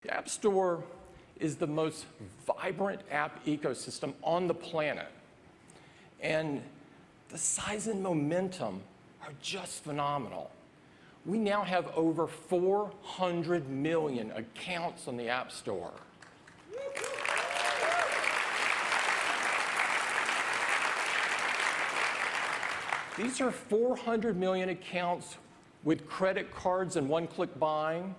The App Store is the most vibrant app ecosystem on the planet. And the size and momentum are just phenomenal. We now have over 400 million accounts on the App Store. These are 400 million accounts with credit cards and one-click buying.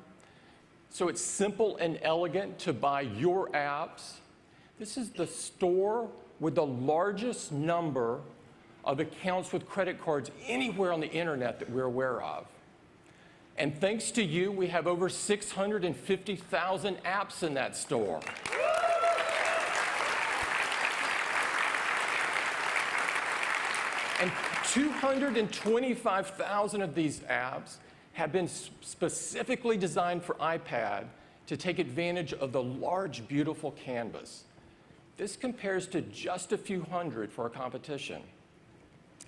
So it's simple and elegant to buy your apps. This is the store with the largest number of accounts with credit cards anywhere on the internet that we're aware of. And thanks to you, we have over 650,000 apps in that store. And 225,000 of these apps have been specifically designed for iPad to take advantage of the large, beautiful canvas. This compares to just a few hundred for our competition.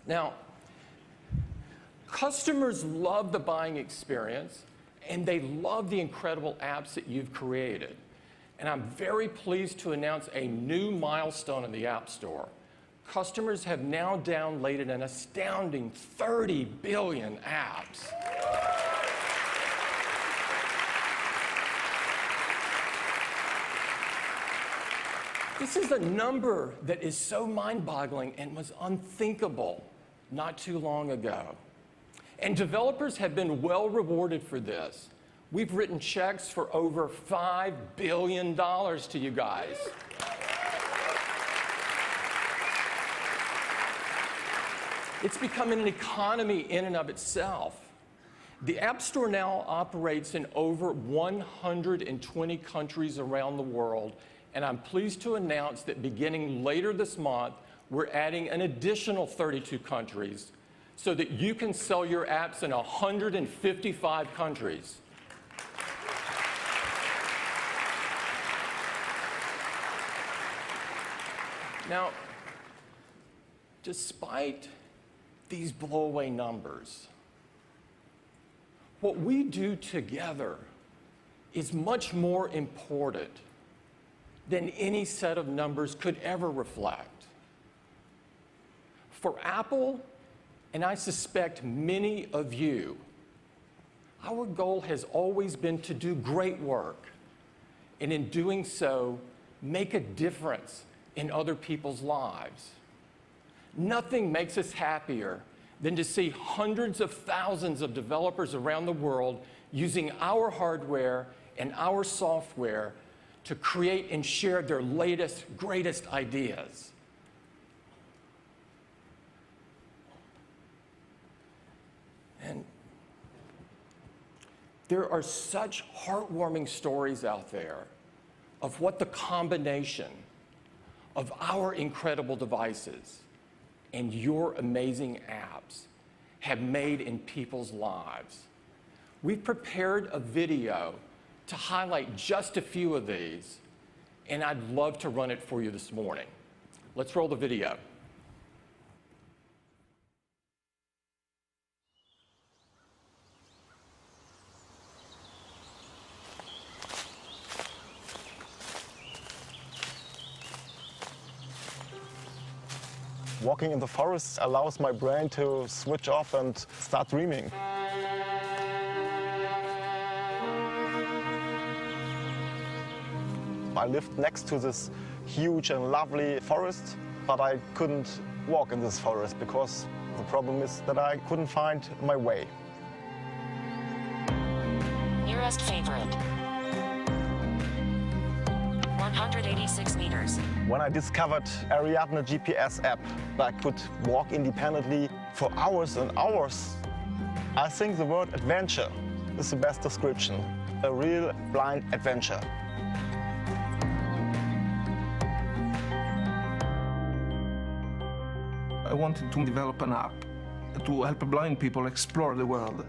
Now, customers love the buying experience, and they love the incredible apps that you've created. And I'm very pleased to announce a new milestone in the App Store. Customers have now downloaded an astounding 30 billion apps. This is a number that is so mind-boggling and was unthinkable not too long ago. And developers have been well rewarded for this. We've written checks for over $5 billion to you guys. It's becoming an economy in and of itself. The App Store now operates in over 120 countries around the world, and I'm pleased to announce that beginning later this month, we're adding an additional 32 countries so that you can sell your apps in 155 countries. Now, despite these blow-away numbers, what we do together is much more important than any set of numbers could ever reflect. For Apple, and I suspect many of you, our goal has always been to do great work, and in doing so, make a difference in other people's lives. Nothing makes us happier than to see hundreds of thousands of developers around the world using our hardware and our software to create and share their latest, greatest ideas. And there are such heartwarming stories out there of what the combination of our incredible devices and your amazing apps have made in people's lives. We've prepared a video to highlight just a few of these, and I'd love to run it for you this morning. Let's roll the video. Walking in the forest allows my brain to switch off and start dreaming. I lived next to this huge and lovely forest, but I couldn't walk in this forest because the problem is that I couldn't find my way. Nearest favorite. 186 meters. When I discovered Ariadne GPS app, I could walk independently for hours and hours. I think the word adventure is the best description. A real blind adventure. I wanted to develop an app to help blind people explore the world.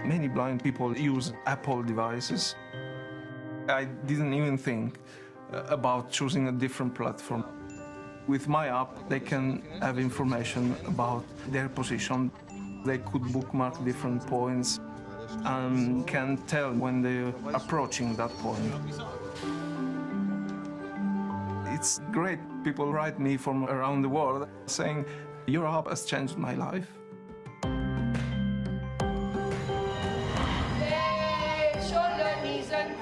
Many blind people use Apple devices. I didn't even think about choosing a different platform. With my app, they can have information about their position. They could bookmark different points. and can tell when they're approaching that point. It's great. People write me from around the world saying, your app has changed my life. Shoulder, knees and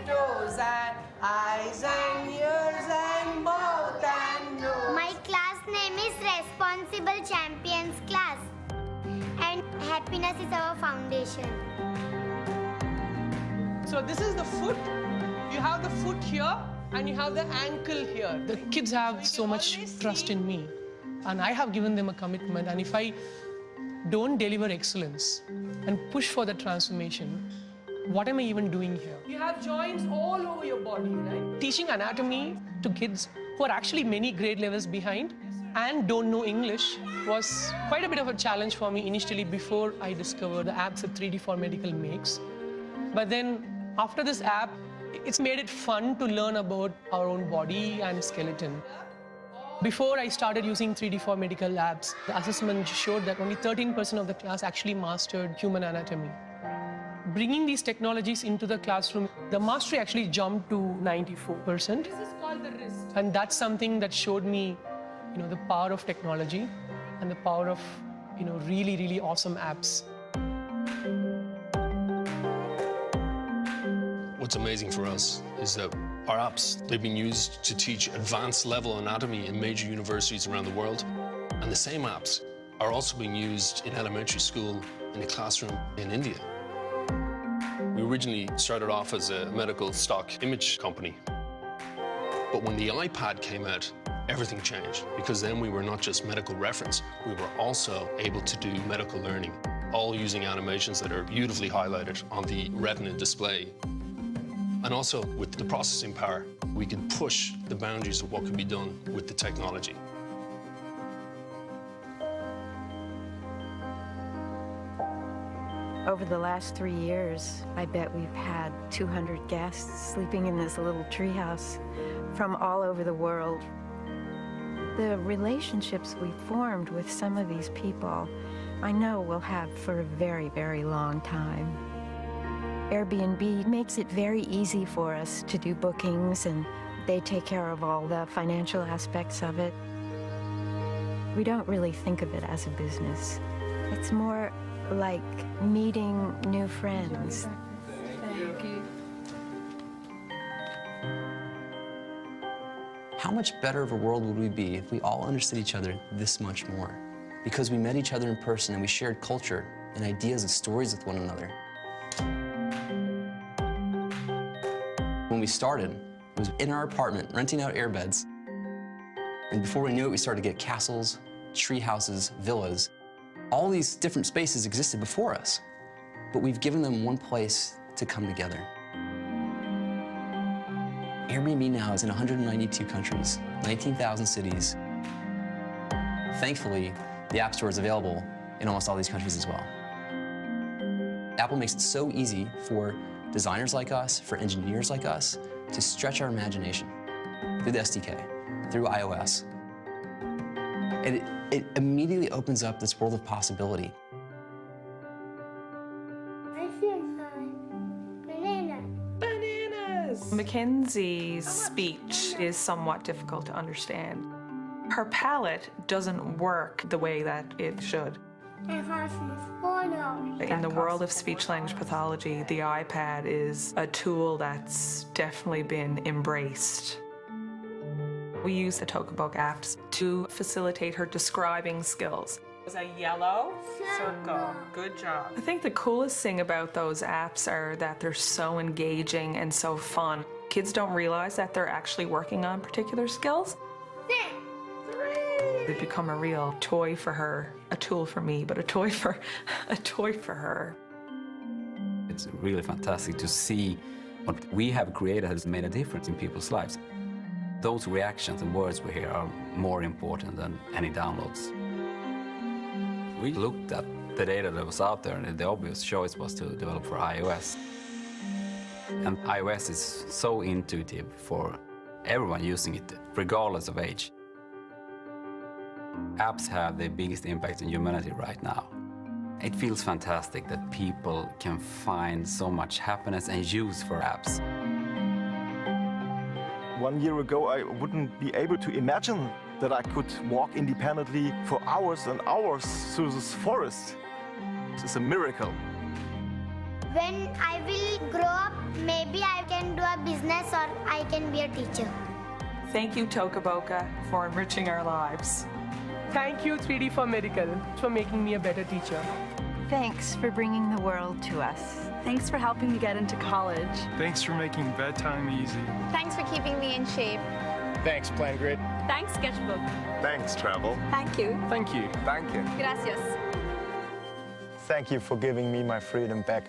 toes, and eyes and ears and mouth and nose. My class name is Responsible Champions Class, and happiness is our foundation. So this is the foot. You have the foot here, and you have the ankle here. The kids have so much trust in me, and I have given them a commitment, and if I don't deliver excellence and push for the transformation, what am I even doing here? You have joints all over your body, right? Teaching anatomy to kids who are actually many grade levels behind and don't know English was quite a bit of a challenge for me initially before I discovered the apps that 3D4Medical makes. But then after this app, it's made it fun to learn about our own body and skeleton. Before I started using 3D4Medical apps, the assessment showed that only 13% of the class actually mastered human anatomy. Bringing these technologies into the classroom, the mastery actually jumped to 94%. This is called the wrist. And that's something that showed me, the power of technology and the power of, really, really awesome apps. What's amazing for us is that our apps, they've been used to teach advanced level anatomy in major universities around the world. And the same apps are also being used in elementary school, in a classroom in India. We originally started off as a medical stock image company. But when the iPad came out, everything changed, because then we were not just medical reference, we were also able to do medical learning, all using animations that are beautifully highlighted on the retina display. And also, with the processing power, we could push the boundaries of what could be done with the technology. Over the last 3 years, I bet we've had 200 guests sleeping in this little treehouse from all over the world. The relationships we formed with some of these people, I know we'll have for a very, very long time. Airbnb makes it very easy for us to do bookings, and they take care of all the financial aspects of it. We don't really think of it as a business. It's more like meeting new friends. Thank you. How much better of a world would we be if we all understood each other this much more? Because we met each other in person and we shared culture and ideas and stories with one another. When we started, it was in our apartment, renting out airbeds. And before we knew it, we started to get castles, tree houses, villas. All these different spaces existed before us, but we've given them one place to come together. Airbnb now is in 192 countries, 19,000 cities. Thankfully, the App Store is available in almost all these countries as well. Apple makes it so easy for designers like us, for engineers like us, to stretch our imagination through the SDK, through iOS. And it immediately opens up this world of possibility. Mackenzie's speech is somewhat difficult to understand. Her palate doesn't work the way that it should. In the world of speech-language pathology, the iPad is a tool that's definitely been embraced. We use the Tokabook apps to facilitate her describing skills. It was a yellow circle. Good job. I think the coolest thing about those apps are that they're so engaging and so fun. Kids don't realize that they're actually working on particular skills. They become a real toy for her, a tool for me, but a toy for her. It's really fantastic to see what we have created has made a difference in people's lives. Those reactions and words we hear are more important than any downloads. We looked at the data that was out there, and the obvious choice was to develop for iOS. And iOS is so intuitive for everyone using it, regardless of age. Apps have the biggest impact on humanity right now. It feels fantastic that people can find so much happiness and use for apps. 1 year ago, I wouldn't be able to imagine that I could walk independently for hours and hours through this forest. It's a miracle. When I will grow up, maybe I can do a business or I can be a teacher. Thank you, Tokaboka, for enriching our lives. Thank you, 3D for Medical, for making me a better teacher. Thanks for bringing the world to us. Thanks for helping me get into college. Thanks for making bedtime easy. Thanks for keeping me in shape. Thanks, PlanGrid. Thanks, Sketchbook. Thanks, Travel. Thank you. Thank you. Thank you. Gracias. Thank you for giving me my freedom back.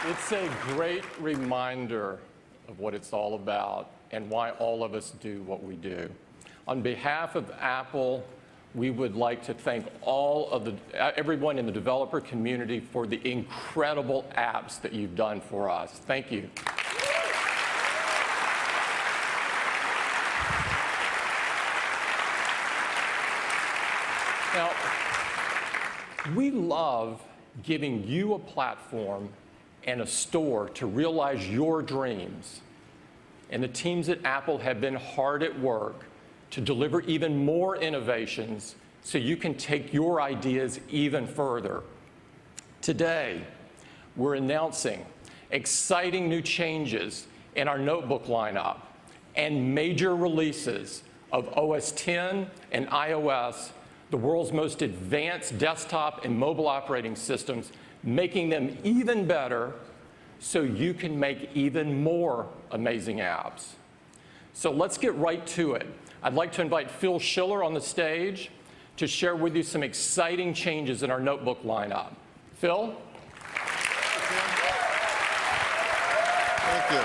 It's a great reminder of what it's all about and why all of us do what we do. On behalf of Apple, we would like to thank everyone in the developer community for the incredible apps that you've done for us. Thank you. Now, we love giving you a platform and a store to realize your dreams. And the teams at Apple have been hard at work to deliver even more innovations so you can take your ideas even further. Today, we're announcing exciting new changes in our notebook lineup and major releases of OS X and iOS, the world's most advanced desktop and mobile operating systems, making them even better so you can make even more amazing apps. So let's get right to it. I'd like to invite Phil Schiller on the stage to share with you some exciting changes in our notebook lineup. Phil? Thank you.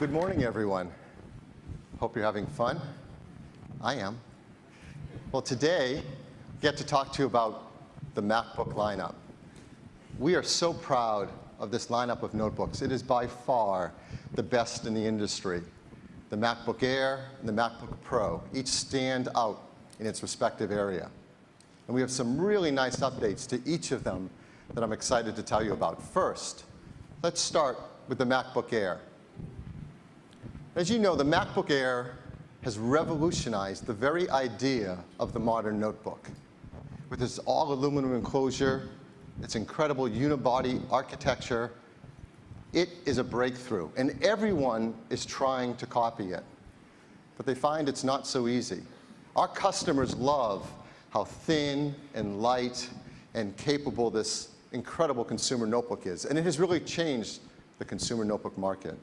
Good morning, everyone. Hope you're having fun. I am. Well, today, I get to talk to you about the MacBook lineup. We are so proud of this lineup of notebooks. It is by far the best in the industry. The MacBook Air and the MacBook Pro each stand out in its respective area. And we have some really nice updates to each of them that I'm excited to tell you about. First, let's start with the MacBook Air. As you know, the MacBook Air has revolutionized the very idea of the modern notebook. With its all-aluminum enclosure, its incredible unibody architecture, it is a breakthrough, and everyone is trying to copy it. But they find it's not so easy. Our customers love how thin and light and capable this incredible consumer notebook is, and it has really changed the consumer notebook market.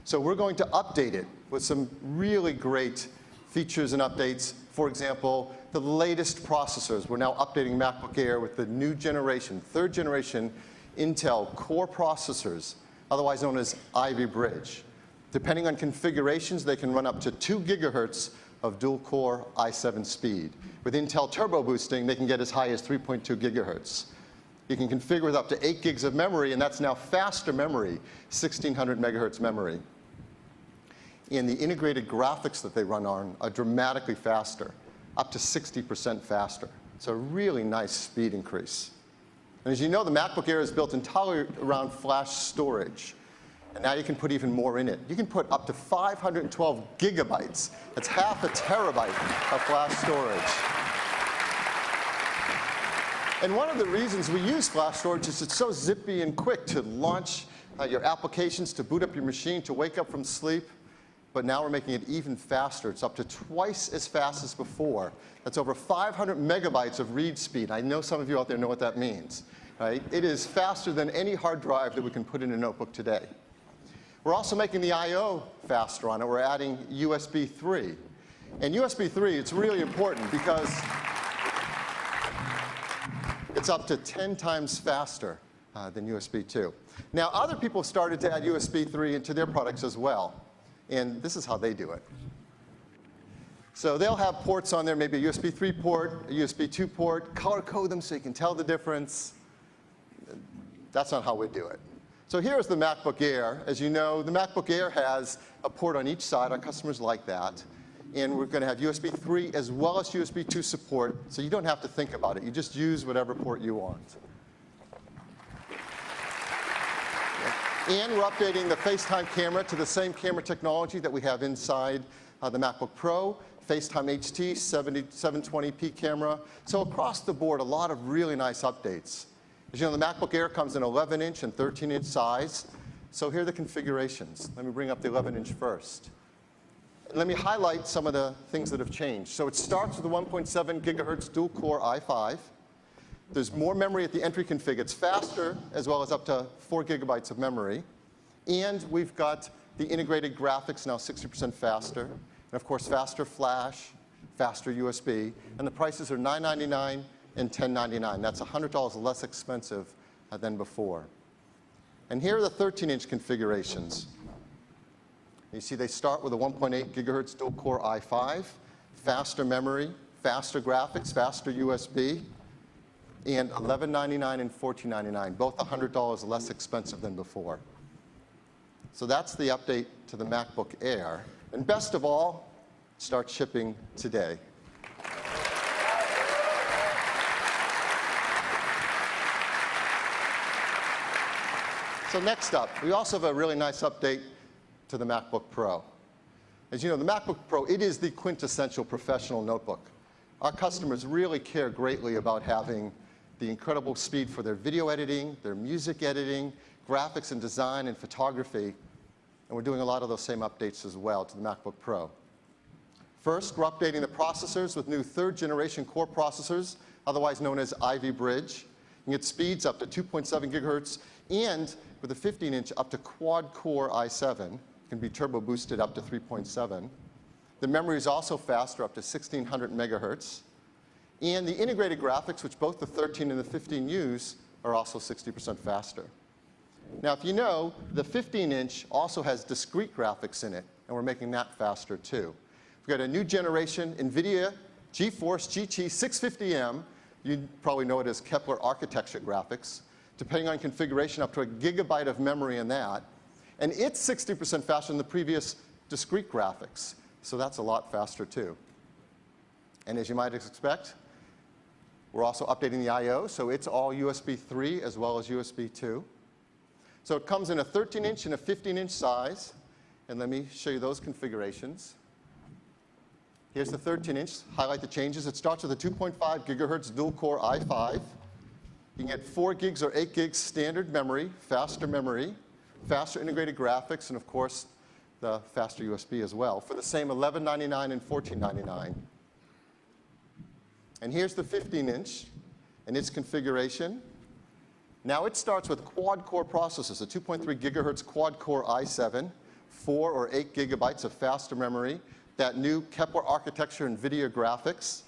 So we're going to update it with some really great features and updates. For example, the latest processors. We're now updating MacBook Air with the new generation, third generation Intel Core processors, otherwise known as Ivy Bridge. Depending on configurations, they can run up to 2 gigahertz of dual-core i7 speed. With Intel Turbo Boosting, they can get as high as 3.2 gigahertz. You can configure with up to 8 gigs of memory, and that's now faster memory, 1600 megahertz memory. And the integrated graphics that they run on are dramatically faster, up to 60% faster. It's a really nice speed increase. And as you know, the MacBook Air is built entirely around flash storage. And now you can put even more in it. You can put up to 512 gigabytes. That's half a terabyte of flash storage. And one of the reasons we use flash storage is it's so zippy and quick to launch your applications, to boot up your machine, to wake up from sleep. But now we're making it even faster. It's up to twice as fast as before. That's over 500 megabytes of read speed. I know some of you out there know what that means. Right? It is faster than any hard drive that we can put in a notebook today. We're also making the I/O faster on it. We're adding USB 3. And USB 3, it's really important because it's up to 10 times faster than USB 2. Now, other people started to add USB 3 into their products as well. And this is how they do it. So they'll have ports on there, maybe a USB 3 port, a USB 2 port, color code them so you can tell the difference. That's not how we do it. So here's the MacBook Air. As you know, the MacBook Air has a port on each side. Our customers like that. And we're going to have USB 3 as well as USB 2 support, so you don't have to think about it. You just use whatever port you want. And we're updating the FaceTime camera to the same camera technology that we have inside the MacBook Pro. FaceTime HT, 720p camera. So across the board, a lot of really nice updates. As you know, the MacBook Air comes in 11-inch and 13-inch size. So here are the configurations. Let me bring up the 11-inch first. Let me highlight some of the things that have changed. So it starts with the 1.7 gigahertz dual-core i5. There's more memory at the entry config. It's faster, as well as up to 4 gigabytes of memory. And we've got the integrated graphics now 60% faster. And of course, faster flash, faster USB. And the prices are $999 and $1099. That's $100 less expensive than before. And here are the 13-inch configurations. You see they start with a 1.8 gigahertz dual-core i5, faster memory, faster graphics, faster USB, and $1199 and $1499, both $100 less expensive than before. So that's the update to the MacBook Air. And best of all, start shipping today. So next up, we also have a really nice update to the MacBook Pro. As you know, the MacBook Pro, it is the quintessential professional notebook. Our customers really care greatly about having the incredible speed for their video editing, their music editing, graphics and design and photography. And we're doing a lot of those same updates as well to the MacBook Pro. First, we're updating the processors with new 3rd generation core processors, otherwise known as Ivy Bridge. You can get speeds up to 2.7 gigahertz, and with a 15-inch up to quad-core i7. Can be turbo boosted up to 3.7. The memory is also faster, up to 1600 megahertz. And the integrated graphics, which both the 13 and the 15 use, are also 60% faster. Now, if you know, the 15-inch also has discrete graphics in it, and we're making that faster too. We've got a new generation NVIDIA GeForce GT 650M. You probably know it as Kepler architecture graphics, depending on configuration, up to 1 gigabyte of memory in that. And it's 60% faster than the previous discrete graphics. So that's a lot faster too. And as you might expect, we're also updating the I/O. So it's all USB 3 as well as USB 2. So it comes in a 13-inch and a 15-inch size. And let me show you those configurations. Here's the 13-inch. Highlight the changes. It starts with a 2.5 gigahertz dual-core i5. You can get 4 gigs or 8 gigs standard memory, faster integrated graphics, and of course, the faster USB as well, for the same $1199 and $1499. And here's the 15-inch and its configuration. Now it starts with quad-core processors, a 2.3 gigahertz quad-core i7, 4 or 8 gigabytes of faster memory, that new Kepler architecture NVIDIA graphics,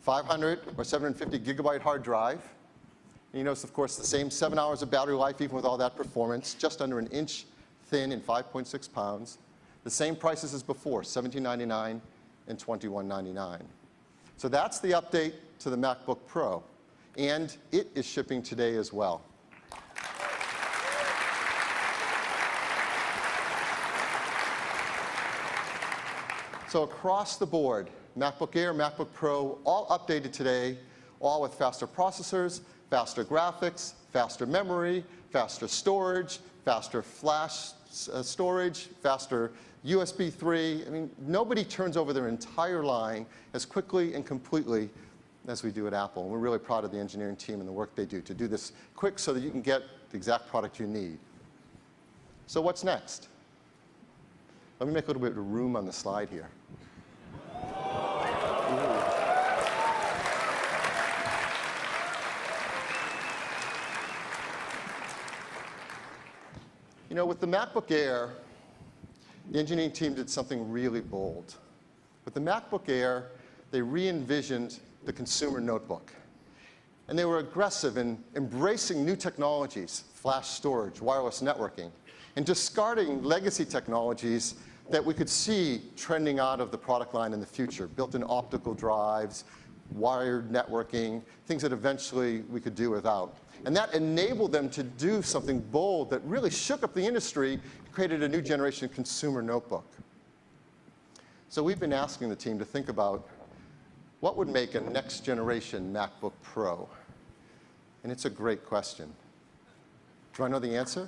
500 or 750 gigabyte hard drive. And you notice, of course, the same 7 hours of battery life, even with all that performance, just under an inch thin and 5.6 pounds. The same prices as before, $1799 and $2199. So that's the update to the MacBook Pro. And it is shipping today as well. So across the board, MacBook Air, MacBook Pro, all updated today, all with faster processors, faster graphics, faster memory, faster storage, faster flash storage, faster USB 3. I mean, nobody turns over their entire line as quickly and completely as we do at Apple. And we're really proud of the engineering team and the work they do to do this quick so that you can get the exact product you need. So what's next? Let me make a little bit of room on the slide here. You know, with the MacBook Air, the engineering team did something really bold. With the MacBook Air, they re-envisioned the consumer notebook. And they were aggressive in embracing new technologies, flash storage, wireless networking, and discarding legacy technologies that we could see trending out of the product line in the future, built-in optical drives, wired networking, things that eventually we could do without. And that enabled them to do something bold that really shook up the industry, created a new generation consumer notebook. So we've been asking the team to think about what would make a next generation MacBook Pro? And it's a great question. Do I know the answer?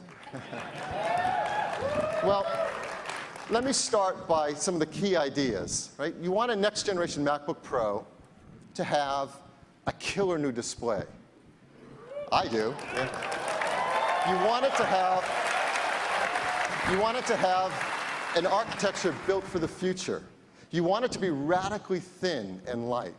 Well, let me start by some of the key ideas, right? You want a next generation MacBook Pro to have a killer new display. I do. Yeah. You want it to have an architecture built for the future. You want it to be radically thin and light.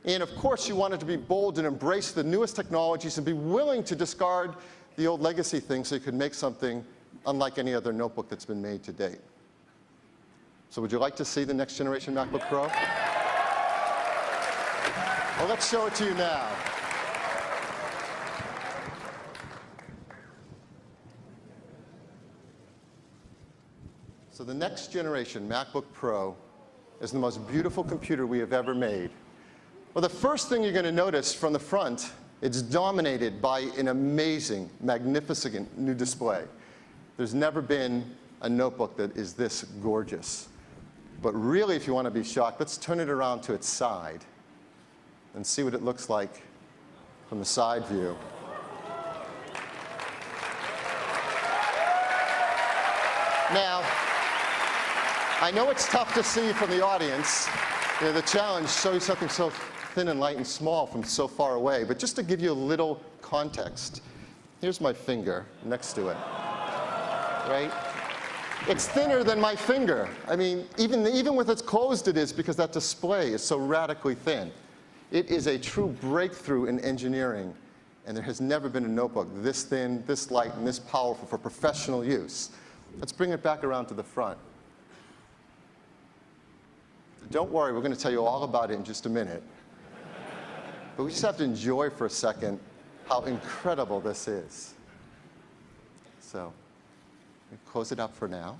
And of course, you want it to be bold and embrace the newest technologies and be willing to discard the old legacy things so you could make something unlike any other notebook that's been made to date. So would you like to see the next generation MacBook Pro? Well, let's show it to you now. So the next generation MacBook Pro is the most beautiful computer we have ever made. Well, the first thing you're going to notice from the front, it's dominated by an amazing, magnificent new display. There's never been a notebook that is this gorgeous. But really, if you want to be shocked, let's turn it around to its side and see what it looks like from the side view. Now, I know it's tough to see from the audience. You know, the challenge, show you something so thin and light and small from so far away. But just to give you a little context, here's my finger next to it, right? It's thinner than my finger. I mean, even with its closed it is, because that display is so radically thin. It is a true breakthrough in engineering, and there has never been a notebook this thin, this light, and this powerful for professional use. Let's bring it back around to the front. Don't worry, we're going to tell you all about it in just a minute. But we just have to enjoy for a second how incredible this is. So, close it up for now.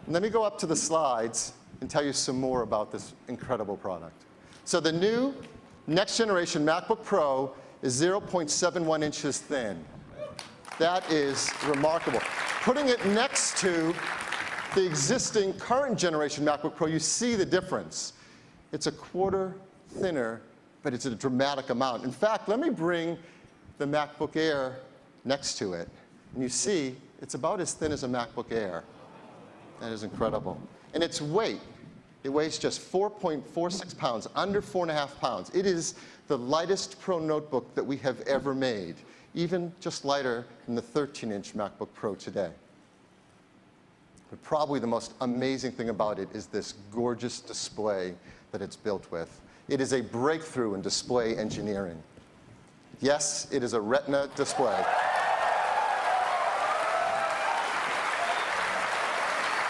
And let me go up to the slides and tell you some more about this incredible product. So the new next generation MacBook Pro is 0.71 inches thin. That is remarkable. Putting it next to the existing current generation MacBook Pro, you see the difference. It's a quarter thinner, but it's a dramatic amount. In fact, let me bring the MacBook Air next to it. And you see, it's about as thin as a MacBook Air. That is incredible. And its weight, it weighs just 4.46 pounds, under 4.5 pounds. It is the lightest Pro notebook that we have ever made, even just lighter than the 13-inch MacBook Pro today. But probably the most amazing thing about it is this gorgeous display that it's built with. It is a breakthrough in display engineering. Yes, it is a Retina display.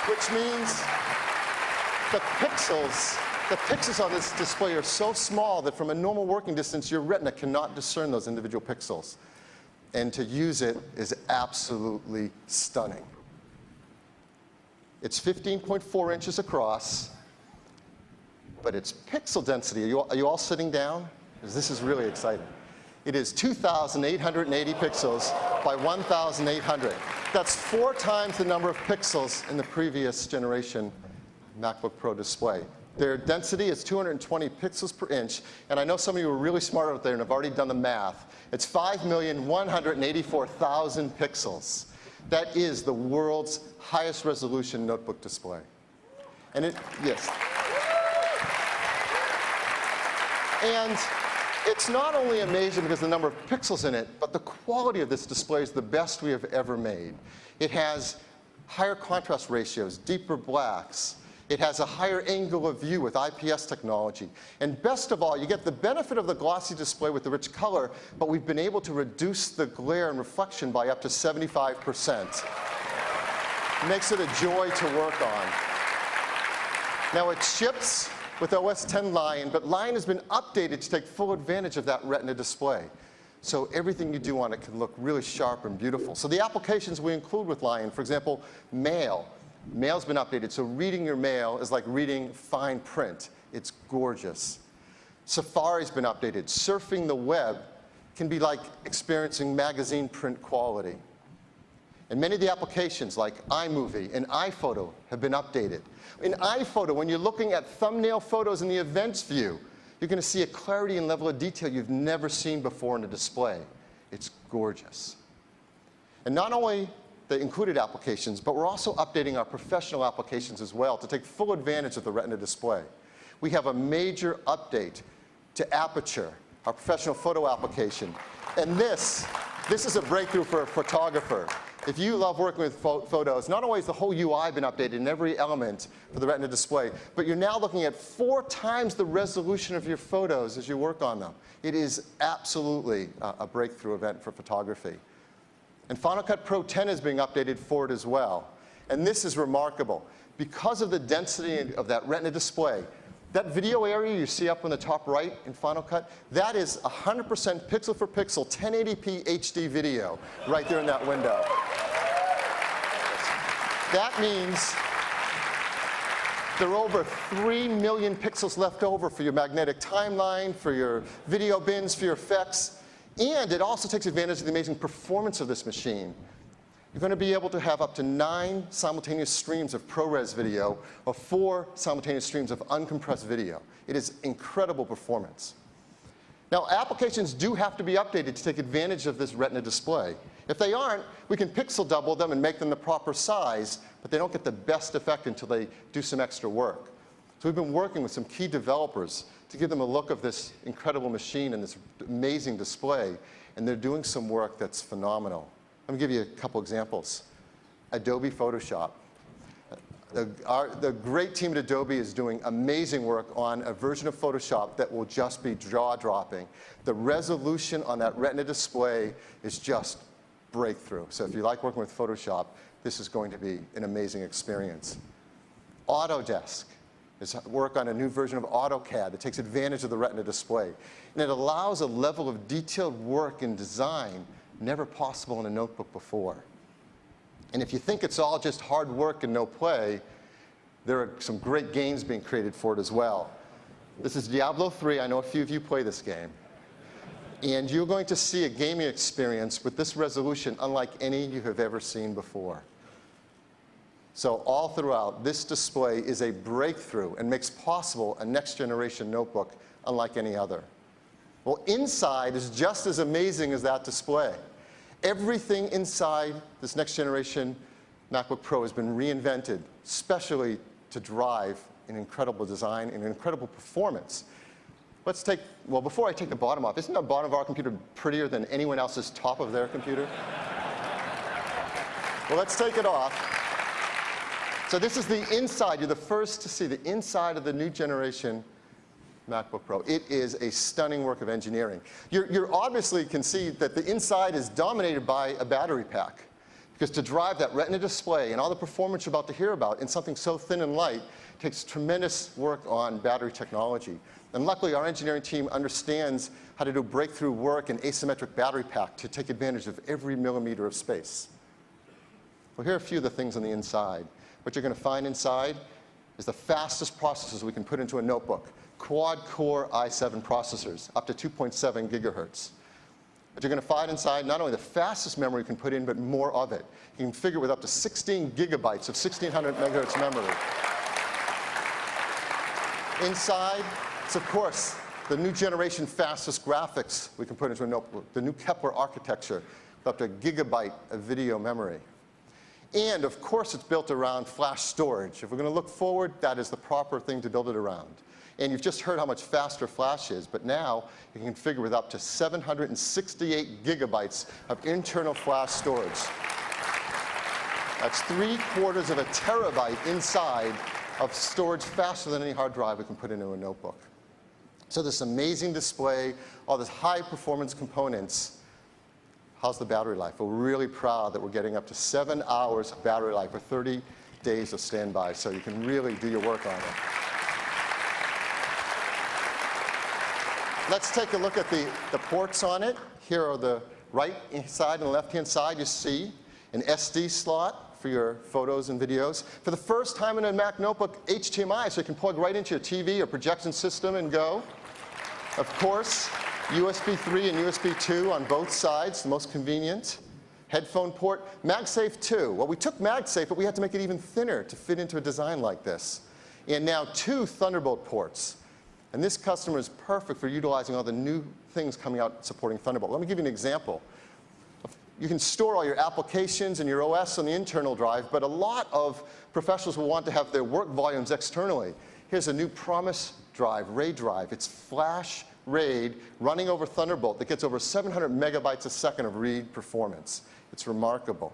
Which means the pixels on this display are so small that from a normal working distance, your Retina cannot discern those individual pixels. And to use it is absolutely stunning. It's 15.4 inches across, but its pixel density, are you all sitting down? Because this is really exciting. It is 2,880 pixels by 1,800. That's 4 times the number of pixels in the previous generation MacBook Pro display. Their density is 220 pixels per inch, and I know some of you are really smart out there and have already done the math. It's 5,184,000 pixels. That is the world's highest resolution notebook display. And yes. And it's not only amazing because of the number of pixels in it, but the quality of this display is the best we have ever made. It has higher contrast ratios, deeper blacks. It has a higher angle of view with IPS technology. And best of all, you get the benefit of the glossy display with the rich color, but we've been able to reduce the glare and reflection by up to 75%. Makes it a joy to work on. Now it ships with OS X Lion, but Lion has been updated to take full advantage of that Retina display. So everything you do on it can look really sharp and beautiful. So the applications we include with Lion, for example, mail. Mail's been updated, so reading your mail is like reading fine print. It's gorgeous. Safari's been updated. Surfing the web can be like experiencing magazine print quality. And many of the applications like iMovie and iPhoto have been updated. In iPhoto, when you're looking at thumbnail photos in the events view, you're going to see a clarity and level of detail you've never seen before in a display. It's gorgeous. And not only the included applications, but we're also updating our professional applications as well to take full advantage of the Retina display. We have a major update to Aperture, our professional photo application. And this is a breakthrough for a photographer. If you love working with photos, not only has the whole UI been updated in every element for the Retina display, but you're now looking at 4 times the resolution of your photos as you work on them. It is absolutely a breakthrough event for photography. And Final Cut Pro 10 is being updated for it as well. And this is remarkable. Because of the density of that Retina display, that video area you see up on the top right in Final Cut, that is 100% pixel for pixel 1080p HD video right there in that window. That means there are over 3 million pixels left over for your magnetic timeline, for your video bins, for your effects. And it also takes advantage of the amazing performance of this machine. You're going to be able to have up to 9 simultaneous streams of ProRes video or 4 simultaneous streams of uncompressed video. It is incredible performance. Now, applications do have to be updated to take advantage of this Retina display. If they aren't, we can pixel double them and make them the proper size, but they don't get the best effect until they do some extra work. So we've been working with some key developers to give them a look of this incredible machine and this amazing display, and they're doing some work that's phenomenal. Let me give you a couple examples. Adobe Photoshop. The great team at Adobe is doing amazing work on a version of Photoshop that will just be jaw-dropping. The resolution on that Retina display is just breakthrough. So if you like working with Photoshop, this is going to be an amazing experience. Autodesk is work on a new version of AutoCAD that takes advantage of the Retina display. And it allows a level of detailed work and design never possible in a notebook before. And if you think it's all just hard work and no play, there are some great games being created for it as well. This is Diablo 3. I know a few of you play this game. And you're going to see a gaming experience with this resolution unlike any you have ever seen before. So all throughout, this display is a breakthrough and makes possible a next-generation notebook unlike any other. Well, inside is just as amazing as that display. Everything inside this next-generation MacBook Pro has been reinvented, especially to drive an incredible design and an incredible performance. Let's take, well, before I take the bottom off, isn't the bottom of our computer prettier than anyone else's top of their computer? Well, let's take it off. So this is the inside. You're the first to see the inside of the new generation MacBook Pro. It is a stunning work of engineering. You obviously can see that the inside is dominated by a battery pack. Because to drive that Retina display and all the performance you're about to hear about in something so thin and light takes tremendous work on battery technology. And luckily, our engineering team understands how to do breakthrough work in asymmetric battery pack to take advantage of every millimeter of space. Well, here are a few of the things on the inside. What you're going to find inside is the fastest processors we can put into a notebook. Quad-core i7 processors, up to 2.7 gigahertz. But you're going to find inside not only the fastest memory you can put in, but more of it. You can configure with up to 16 gigabytes of 1600 megahertz memory. Inside, it's of course the new generation fastest graphics we can put into a notebook, the new Kepler architecture with up to a gigabyte of video memory. And of course, it's built around flash storage. If we're going to look forward, that is the proper thing to build it around. And you've just heard how much faster flash is, but now you can configure with up to 768 gigabytes of internal flash storage. That's 3/4 of a terabyte inside of storage faster than any hard drive we can put into a notebook. So this amazing display, all this high performance components, How's the battery life? We're really proud that we're getting up to 7 hours of battery life for 30 days of standby, so you can really do your work on it. Let's take a look at the ports on it. Here are the right side and the left-hand side. You see an SD slot for your photos and videos. For the first time in a Mac notebook, HDMI, so you can plug right into your TV or projection system and go. Of course, USB 3 and USB 2 on both sides, the most convenient. Headphone port. MagSafe 2. Well, we took MagSafe, but we had to make it even thinner to fit into a design like this. And now 2 Thunderbolt ports. And this customer is perfect for utilizing all the new things coming out supporting Thunderbolt. Let me give you an example. You can store all your applications and your OS on the internal drive, but a lot of professionals will want to have their work volumes externally. Here's a new Promise drive, RAID drive. It's flash RAID running over Thunderbolt that gets over 700 megabytes a second of read performance. It's remarkable.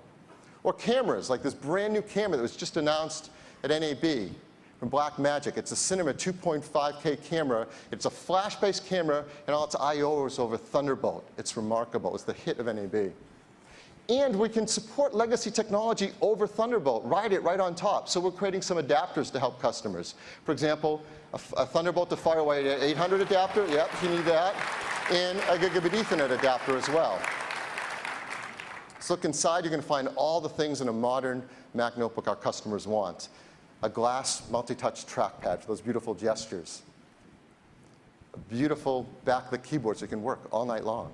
Or cameras, like this brand new camera that was just announced at NAB from Blackmagic. It's a Cinema 2.5K camera. It's a flash-based camera, and all its I/O is over Thunderbolt. It's remarkable. It's the hit of NAB. And we can support legacy technology over Thunderbolt, ride it right on top. So we're creating some adapters to help customers. For example, a Thunderbolt to Firewire 800 adapter, yep, if you need that, and a Gigabit Ethernet adapter as well. So look inside, you're going to find all the things in a modern Mac notebook our customers want. A glass multi-touch trackpad for those beautiful gestures. A beautiful backlit keyboard so you can work all night long.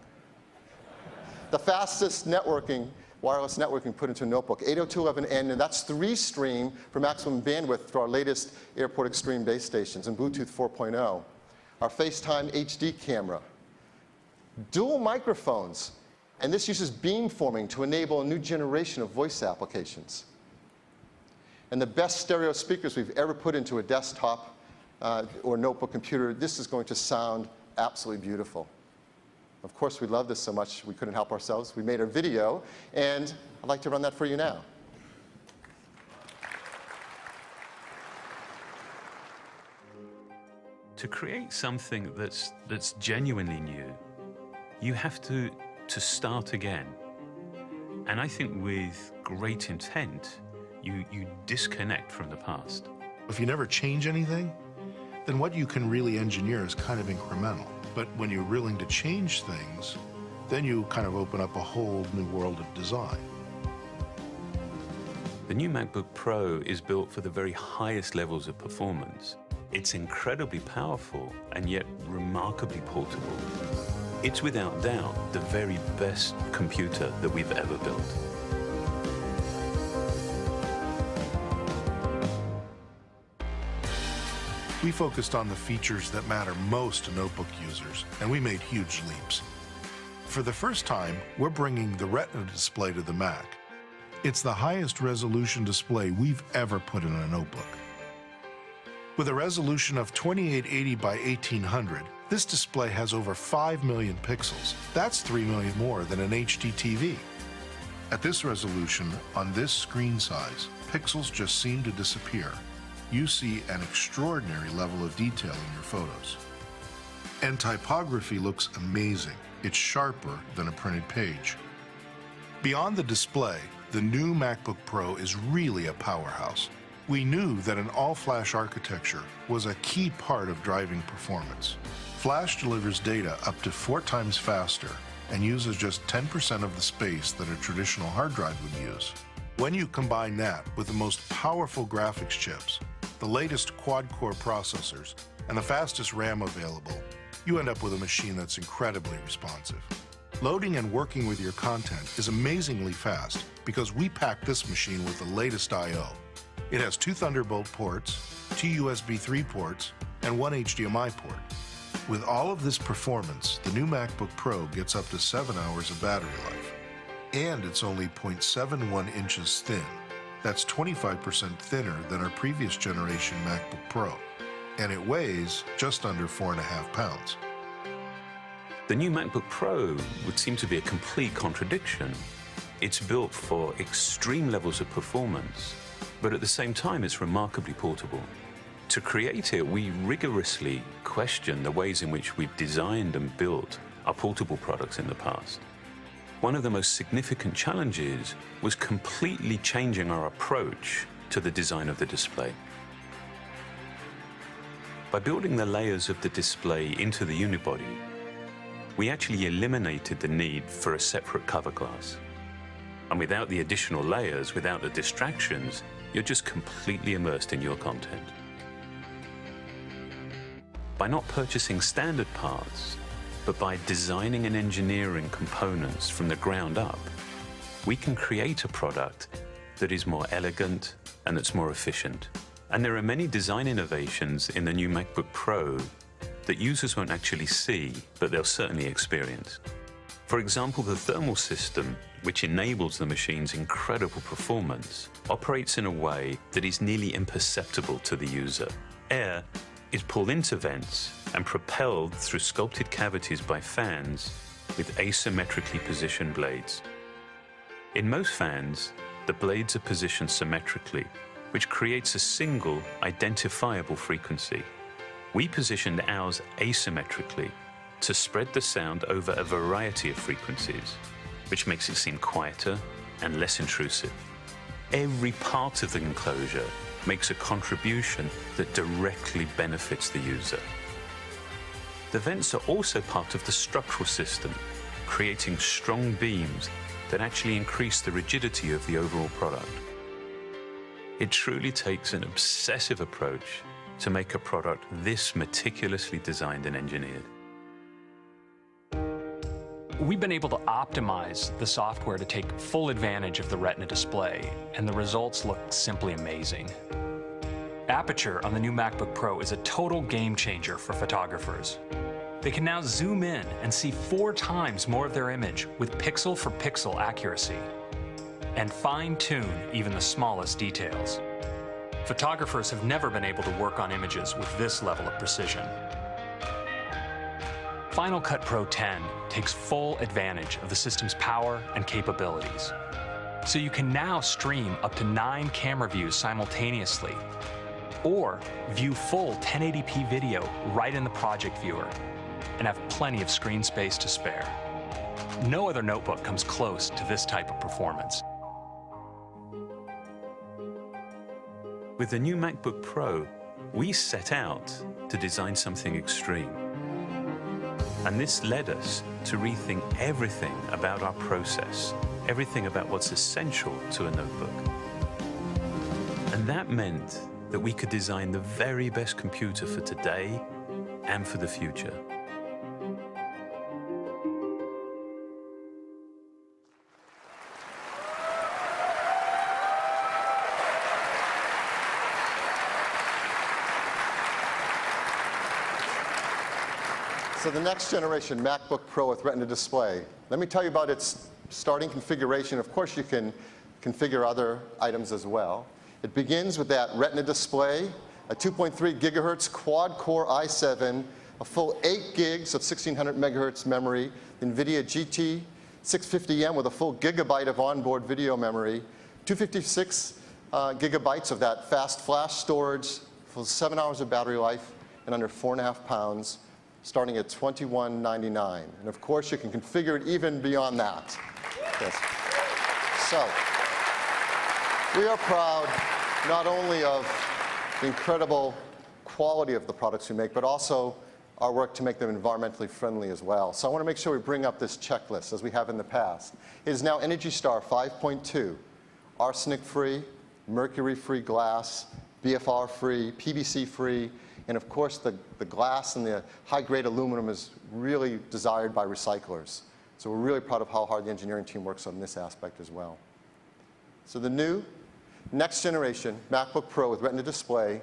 The fastest networking, wireless networking put into a notebook, 802.11n, and that's 3-stream for maximum bandwidth through our latest Airport Extreme base stations and Bluetooth 4.0. Our FaceTime HD camera. Dual microphones, and this uses beamforming to enable a new generation of voice applications. And the best stereo speakers we've ever put into a desktop or notebook computer. This is going to sound absolutely beautiful. Of course, we love this so much we couldn't help ourselves. We made a video, and I'd like to run that for you now. To create something that's genuinely new, you have to start again. And I think with great intent, you disconnect from the past. If you never change anything, then what you can really engineer is kind of incremental. But when you're willing to change things, then you kind of open up a whole new world of design. The new MacBook Pro is built for the very highest levels of performance. It's incredibly powerful and yet remarkably portable. It's without doubt the very best computer that we've ever built. We focused on the features that matter most to notebook users, and we made huge leaps. For the first time, we're bringing the Retina display to the Mac. It's the highest resolution display we've ever put in a notebook. With a resolution of 2880 by 1800, this display has over 5 million pixels. That's 3 million more than an HD TV. At this resolution, on this screen size, pixels just seem to disappear. You see an extraordinary level of detail in your photos. And typography looks amazing. It's sharper than a printed page. Beyond the display, the new MacBook Pro is really a powerhouse. We knew that an all-flash architecture was a key part of driving performance. Flash delivers data up to 4 times faster and uses just 10% of the space that a traditional hard drive would use. When you combine that with the most powerful graphics chips, the latest quad-core processors, and the fastest RAM available, you end up with a machine that's incredibly responsive. Loading and working with your content is amazingly fast because we packed this machine with the latest I/O. It has 2 Thunderbolt ports, 2 USB 3 ports, and 1 HDMI port. With all of this performance, the new MacBook Pro gets up to 7 hours of battery life. And it's only 0.71 inches thin. That's 25% thinner than our previous generation MacBook Pro. And it weighs just under 4.5 pounds. The new MacBook Pro would seem to be a complete contradiction. It's built for extreme levels of performance, but at the same time it's remarkably portable. To create it, we rigorously question the ways in which we've designed and built our portable products in the past. one of the most significant challenges was completely changing our approach to the design of the display. By building the layers of the display into the unibody, we actually eliminated the need for a separate cover glass. And without the additional layers, without the distractions, you're just completely immersed in your content. By not purchasing standard parts, but by designing and engineering components from the ground up, we can create a product that is more elegant and that's more efficient. And there are many design innovations in the new MacBook Pro that users won't actually see, but they'll certainly experience. For example, the thermal system, which enables the machine's incredible performance, operates in a way that is nearly imperceptible to the user. Air is pulled into vents and propelled through sculpted cavities by fans with asymmetrically positioned blades. In most fans, the blades are positioned symmetrically, which creates a single identifiable frequency. We positioned ours asymmetrically to spread the sound over a variety of frequencies, which makes it seem quieter and less intrusive. Every part of the enclosure makes a contribution that directly benefits the user. The vents are also part of the structural system, creating strong beams that actually increase the rigidity of the overall product. It truly takes an obsessive approach to make a product this meticulously designed and engineered. We've been able to optimize the software to take full advantage of the Retina display, and the results look simply amazing. Aperture on the new MacBook Pro is a total game changer for photographers. They can now zoom in and see 4 times more of their image with pixel-for-pixel accuracy, and fine-tune even the smallest details. Photographers have never been able to work on images with this level of precision. Final Cut Pro 10 takes full advantage of the system's power and capabilities. So you can now stream up to 9 camera views simultaneously, or view full 1080p video right in the project viewer, and have plenty of screen space to spare. No other notebook comes close to this type of performance. With the new MacBook Pro, we set out to design something extreme. And this led us to rethink everything about our process, everything about what's essential to a notebook. And that meant that we could design the very best computer for today and for the future. So the next generation MacBook Pro with Retina display. Let me tell you about its starting configuration. Of course, you can configure other items as well. It begins with that Retina display, a 2.3 gigahertz quad-core i7, a full 8 gigs of 1600 megahertz memory, NVIDIA GT 650M with a full gigabyte of onboard video memory, 256 gigabytes of that fast flash storage, full 7 hours of battery life, and under 4.5 pounds. Starting at $21.99. And of course, you can configure it even beyond that. Yes. So, we are proud not only of the incredible quality of the products we make, but also our work to make them environmentally friendly as well. So I want to make sure we bring up this checklist as we have in the past. It is now ENERGY STAR 5.2, arsenic-free, mercury-free glass, BFR-free, PVC-free, and of course, the glass and the high-grade aluminum is really desired by recyclers. So we're really proud of how hard the engineering team works on this aspect as well. So the new, next generation MacBook Pro with Retina display,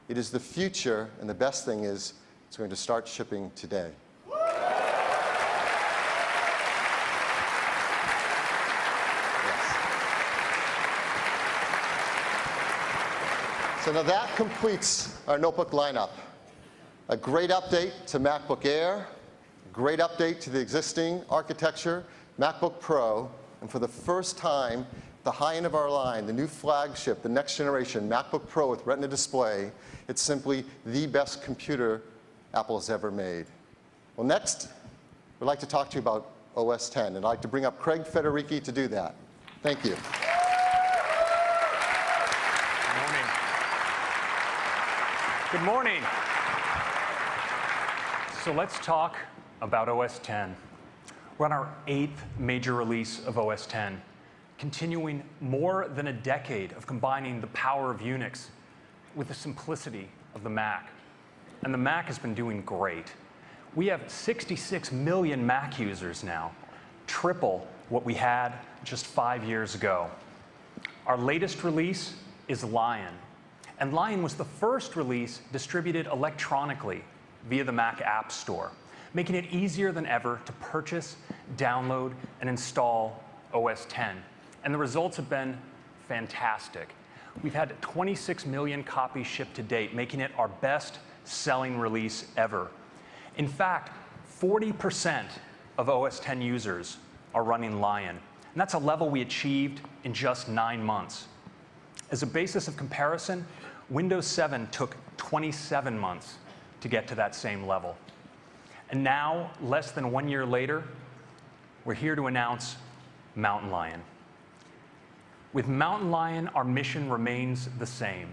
it is the future, and the best thing is it's going to start shipping today. So now that completes our notebook lineup. A great update to MacBook Air, a great update to the existing architecture, MacBook Pro, and for the first time, the high end of our line, the new flagship, the next generation MacBook Pro with Retina display, it's simply the best computer Apple has ever made. Well, next, we'd like to talk to you about OS 10. And I'd like to bring up Craig Federici to do that. Thank you. Good morning. So let's talk about OS 10. We're on our 8th major release of OS 10, continuing more than a decade of combining the power of Unix with the simplicity of the Mac. And the Mac has been doing great. We have 66 million Mac users now, triple what we had just 5 years ago. Our latest release is Lion. And Lion was the first release distributed electronically via the Mac App Store, making it easier than ever to purchase, download, and install OS 10. And the results have been fantastic. We've had 26 million copies shipped to date, making it our best-selling release ever. In fact, 40% of OS 10 users are running Lion. And that's a level we achieved in just 9 months. As a basis of comparison, Windows 7 took 27 months to get to that same level. And now, less than 1 year later, we're here to announce Mountain Lion. With Mountain Lion, our mission remains the same: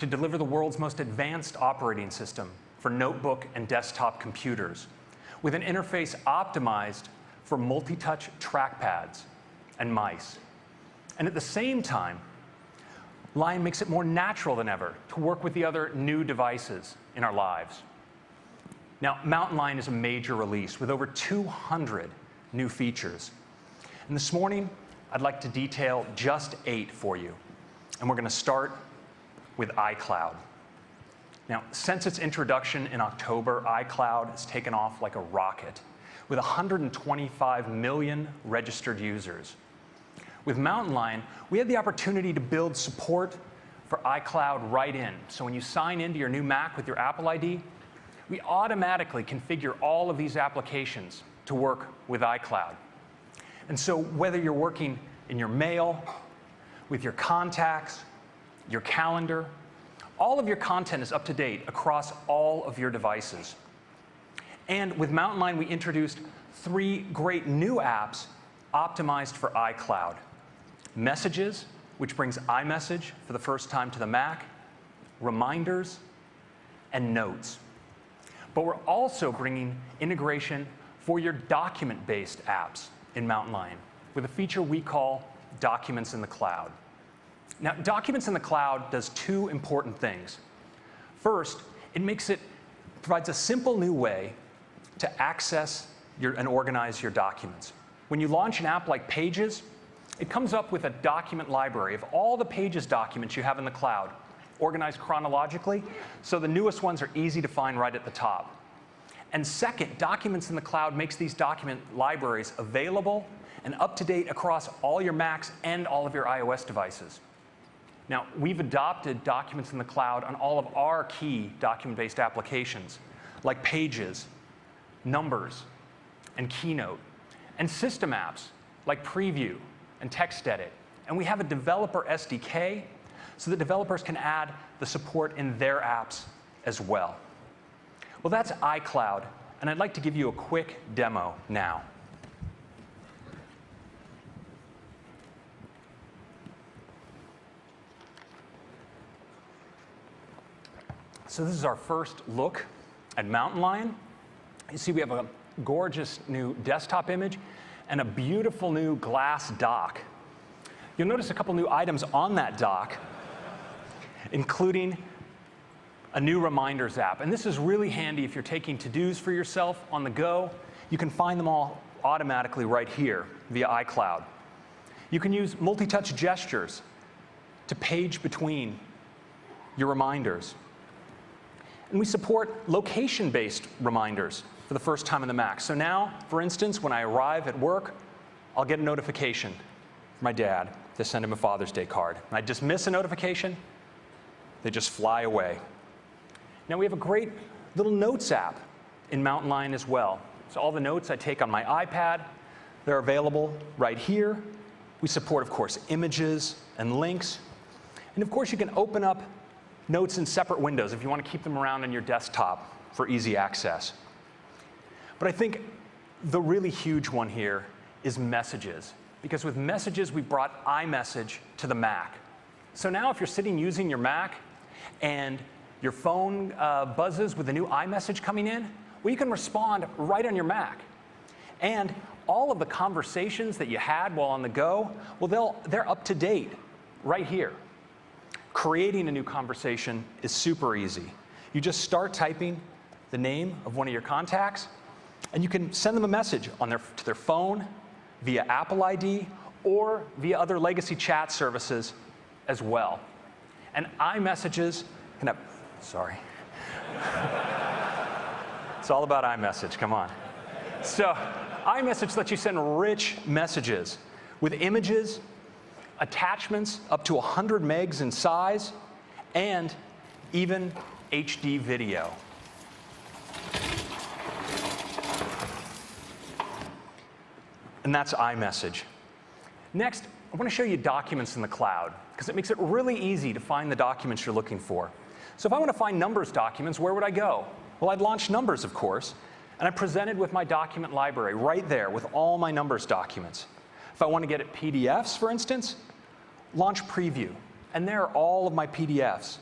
to deliver the world's most advanced operating system for notebook and desktop computers, with an interface optimized for multi-touch trackpads and mice. And at the same time, Lion makes it more natural than ever to work with the other new devices in our lives. Now, Mountain Lion is a major release with over 200 new features. And this morning, I'd like to detail just 8 for you. And we're going to start with iCloud. Now, since its introduction in October, iCloud has taken off like a rocket, with 125 million registered users. With Mountain Lion, we had the opportunity to build support for iCloud right in. So when you sign into your new Mac with your Apple ID, we automatically configure all of these applications to work with iCloud. And so whether you're working in your mail, with your contacts, your calendar, all of your content is up to date across all of your devices. And with Mountain Lion, we introduced 3 great new apps optimized for iCloud. Messages, which brings iMessage for the first time to the Mac, Reminders, and Notes. But we're also bringing integration for your document-based apps in Mountain Lion with a feature we call Documents in the Cloud. Now, Documents in the Cloud does 2 important things. First, it provides a simple new way to access and organize your documents. When you launch an app like Pages, it comes up with a document library of all the Pages documents you have in the cloud, organized chronologically, so the newest ones are easy to find right at the top. And second, Documents in the Cloud makes these document libraries available and up to date across all your Macs and all of your iOS devices. Now, we've adopted Documents in the Cloud on all of our key document-based applications, like Pages, Numbers, and Keynote, and system apps like Preview and TextEdit. And we have a developer SDK so that developers can add the support in their apps as well. Well, that's iCloud, and I'd like to give you a quick demo now. So this is our first look at Mountain Lion. You see we have a gorgeous new desktop image and a beautiful new glass dock. You'll notice a couple new items on that dock, including a new Reminders app. And this is really handy if you're taking to-dos for yourself on the go. You can find them all automatically right here via iCloud. You can use multi-touch gestures to page between your reminders. And we support location-based reminders for the first time in the Mac. So now, for instance, when I arrive at work, I'll get a notification from my dad to send him a Father's Day card. And I just miss a notification, they just fly away. Now we have a great little Notes app in Mountain Lion as well. So all the notes I take on my iPad, they're available right here. We support, of course, images and links. And of course, you can open up notes in separate windows if you want to keep them around on your desktop for easy access. But I think The really huge one here is messages, because with messages, we brought iMessage to the Mac. So now if you're sitting using your Mac and your phone buzzes with a new iMessage coming in, well, you can respond right on your Mac. And all of the conversations that you had while on the go, well, they're up to date right here. Creating a new conversation is super easy. You just start typing the name of one of your contacts, and you can send them a message on to their phone, via Apple ID, or via other legacy chat services as well. And iMessages can have, sorry. It's all about iMessage, come on. So iMessage lets you send rich messages with images, attachments up to 100 megs in size, and even HD video. And that's iMessage. Next, I want to show you documents in the cloud, because it makes it really easy to find the documents you're looking for. So if I want to find numbers documents, where would I go? Well, I'd launch Numbers, of course, and I'm presented with my document library right there with all my Numbers documents. If I want to get at PDFs, for instance, launch Preview, and there are all of my PDFs.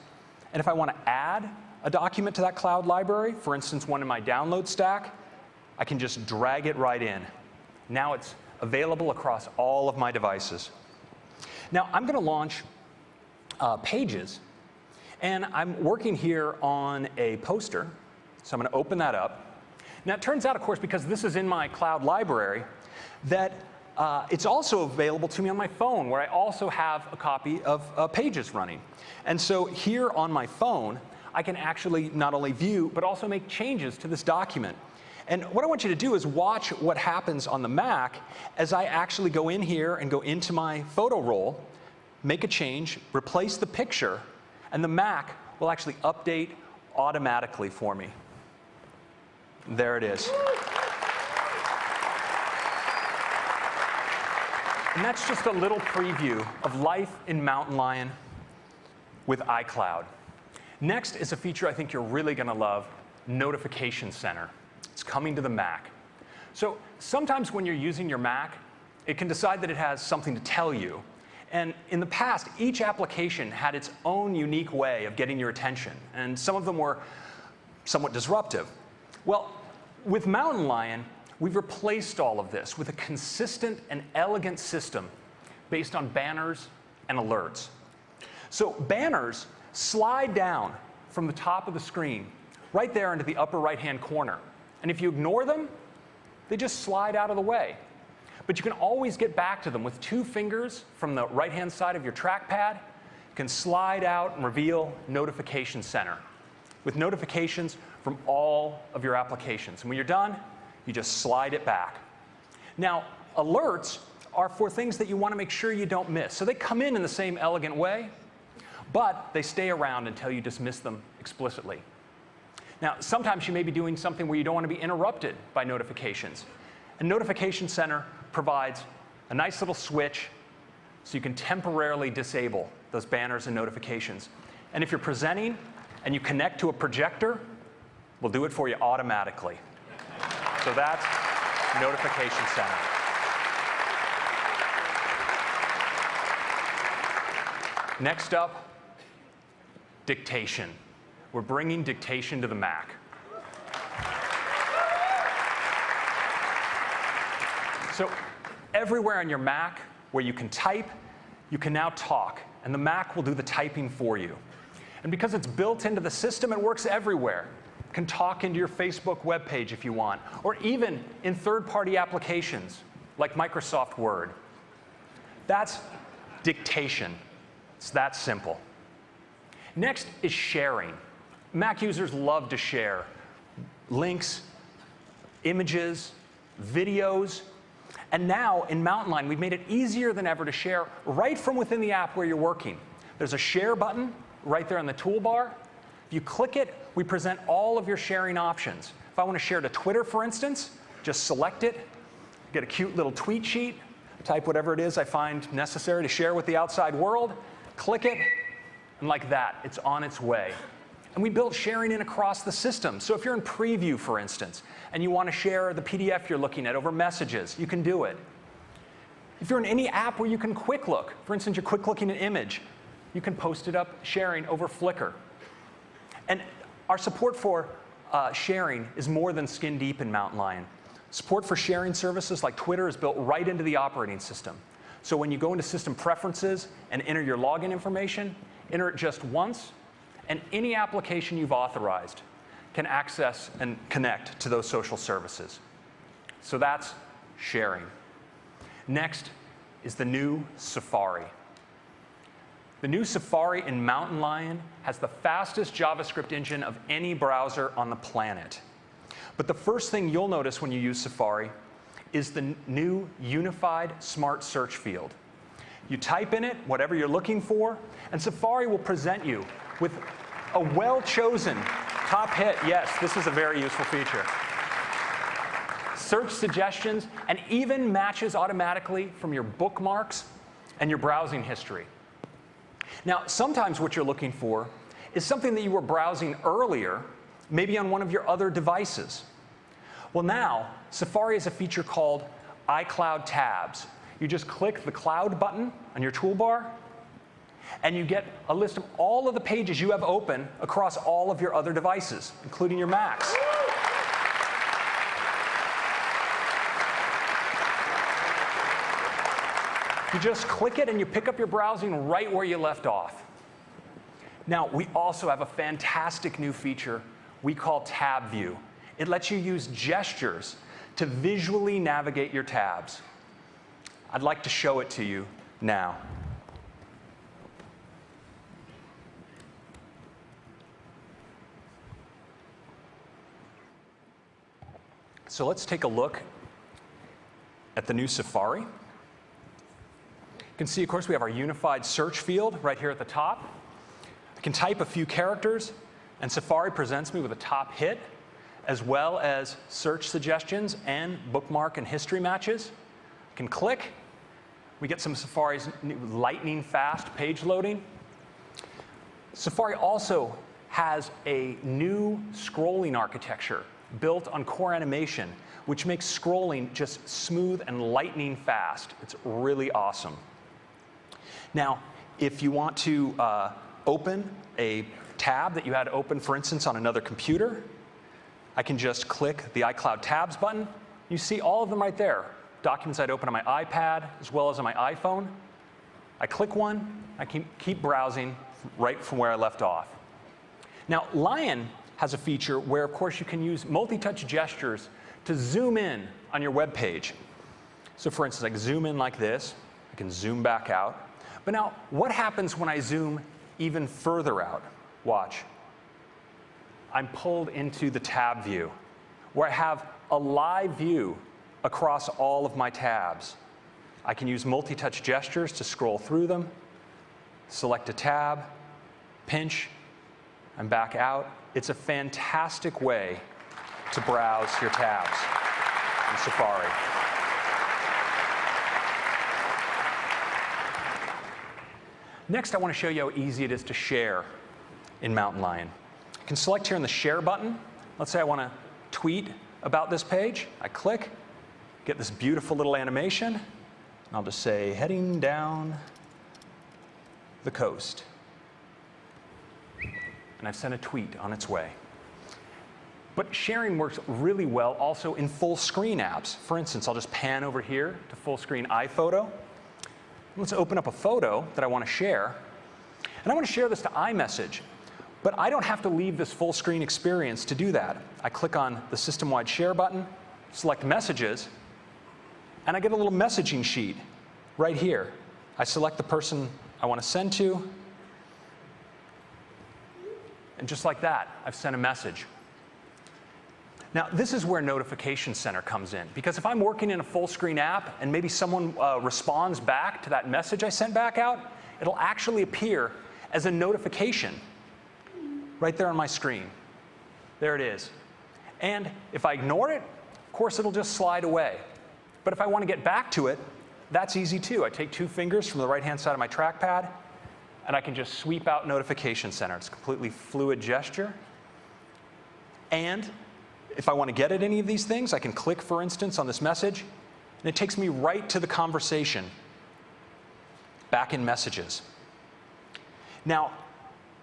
And if I want to add a document to that cloud library, for instance, one in my download stack, I can just drag it right in. Now it's available across all of my devices. Now I'm going to launch Pages, and I'm working here on a poster, so I'm going to open that up. Now it turns out, of course, because this is in my cloud library, that it's also available to me on my phone, where I also have a copy of Pages running. And so here on my phone, I can actually not only view, but also make changes to this document. And what I want you to do is watch what happens on the Mac as I actually go in here and go into my photo roll, make a change, replace the picture, and the Mac will actually update automatically for me. There it is. And that's just a little preview of life in Mountain Lion with iCloud. Next is a feature I think you're really going to love, Notification Center. It's coming to the Mac. So sometimes when you're using your Mac, it can decide that it has something to tell you. And in the past, each application had its own unique way of getting your attention, and some of them were somewhat disruptive. Well, with Mountain Lion, we've replaced all of this with a consistent and elegant system based on banners and alerts. So banners slide down from the top of the screen, right there into the upper right-hand corner. And if you ignore them, they just slide out of the way. But you can always get back to them with 2 fingers from the right-hand side of your trackpad. You can slide out and reveal Notification Center with notifications from all of your applications. And when you're done, you just slide it back. Now, alerts are for things that you want to make sure you don't miss. So they come in the same elegant way, but they stay around until you dismiss them explicitly. Now, sometimes you may be doing something where you don't want to be interrupted by notifications. And Notification Center provides a nice little switch so you can temporarily disable those banners and notifications. And if you're presenting and you connect to a projector, we'll do it for you automatically. So that's Notification Center. Next up, dictation. We're bringing dictation to the Mac. So everywhere on your Mac where you can type, you can now talk, and the Mac will do the typing for you. And because it's built into the system, it works everywhere. You can talk into your Facebook webpage if you want, or even in third-party applications like Microsoft Word. That's dictation. It's that simple. Next is sharing. Mac users love to share links, images, videos. And now in Mountain Lion, we've made it easier than ever to share right from within the app where you're working. There's a share button right there on the toolbar. If you click it, we present all of your sharing options. If I want to share to Twitter, for instance, just select it, get a cute little tweet sheet, type whatever it is I find necessary to share with the outside world, click it, and like that, it's on its way. And we built sharing in across the system. So if you're in preview, for instance, and you want to share the PDF you're looking at over messages, you can do it. If you're in any app where you can quick look, for instance, you're quick looking an image, you can post it up sharing over Flickr. And our support for sharing is more than skin deep in Mountain Lion. Support for sharing services like Twitter is built right into the operating system. So when you go into system preferences and enter your login information, enter it just once, and any application you've authorized can access and connect to those social services. So that's sharing. Next is the new Safari. The new Safari in Mountain Lion has the fastest JavaScript engine of any browser on the planet. But the first thing you'll notice when you use Safari is the new unified smart search field. You type in it whatever you're looking for, and Safari will present you with a well-chosen top hit. Yes, this is a very useful feature. Search suggestions, and even matches automatically from your bookmarks and your browsing history. Now, sometimes what you're looking for is something that you were browsing earlier, maybe on one of your other devices. Well, now, Safari has a feature called iCloud Tabs. You just click the Cloud button on your toolbar, and you get a list of all of the pages you have open across all of your other devices, including your Macs. You just click it and you pick up your browsing right where you left off. Now, we also have a fantastic new feature we call Tab View. It lets you use gestures to visually navigate your tabs. I'd like to show it to you now. So let's take a look at the new Safari. You can see, of course, we have our unified search field right here at the top. I can type a few characters, and Safari presents me with a top hit, as well as search suggestions and bookmark and history matches. I can click. We get some Safari's lightning fast page loading. Safari also has a new scrolling architecture built on core animation, which makes scrolling just smooth and lightning fast. It's really awesome. Now, if you want to open a tab that you had open, for instance, on another computer, I can just click the iCloud Tabs button. You see all of them right there. Documents I'd open on my iPad as well as on my iPhone. I click one, I can keep browsing right from where I left off. Now, Lion has a feature where, of course, you can use multi-touch gestures to zoom in on your web page. So for instance, I can zoom in like this. I can zoom back out. But now, what happens when I zoom even further out? Watch. I'm pulled into the tab view, where I have a live view across all of my tabs. I can use multi-touch gestures to scroll through them, select a tab, pinch, and back out. It's a fantastic way to browse your tabs in Safari. Next, I want to show you how easy it is to share in Mountain Lion. I can select here on the Share button. Let's say I want to tweet about this page. I click, get this beautiful little animation, and I'll just say, heading down the coast. And I've sent a tweet on its way. But sharing works really well also in full screen apps. For instance, I'll just pan over here to full screen iPhoto. Let's open up a photo that I want to share. And I want to share this to iMessage. But I don't have to leave this full screen experience to do that. I click on the system-wide share button, select messages, and I get a little messaging sheet right here. I select the person I want to send to, and just like that, I've sent a message. Now, this is where Notification Center comes in, because if I'm working in a full screen app and maybe someone responds back to that message I sent back out, it'll actually appear as a notification right there on my screen. There it is. And if I ignore it, of course, it'll just slide away. But if I want to get back to it, that's easy too. I take 2 fingers from the right-hand side of my trackpad, and I can just sweep out Notification Center. It's a completely fluid gesture. And if I want to get at any of these things, I can click, for instance, on this message, and it takes me right to the conversation back in Messages. Now,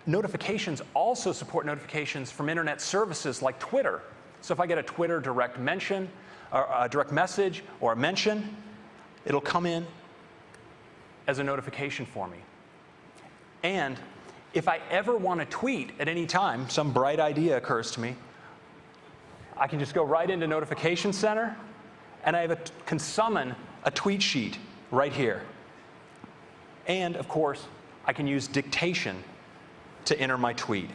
notifications also support notifications from internet services like Twitter. So if I get a Twitter direct mention, or a direct message, or a mention, it'll come in as a notification for me. And if I ever want to tweet at any time, some bright idea occurs to me, I can just go right into Notification Center, and I can summon a tweet sheet right here. And of course, I can use dictation to enter my tweet.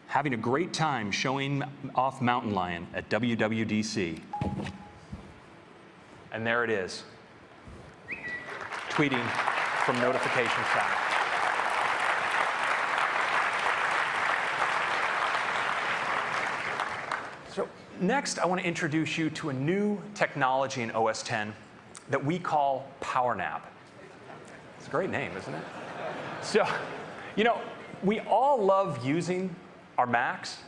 Having a great time showing off Mountain Lion at WWDC. And there it is, tweeting from Notification Center. So next, I want to introduce you to a new technology in OS X that we call PowerNap. It's a great name, isn't it? So, you know, we all love using our Macs,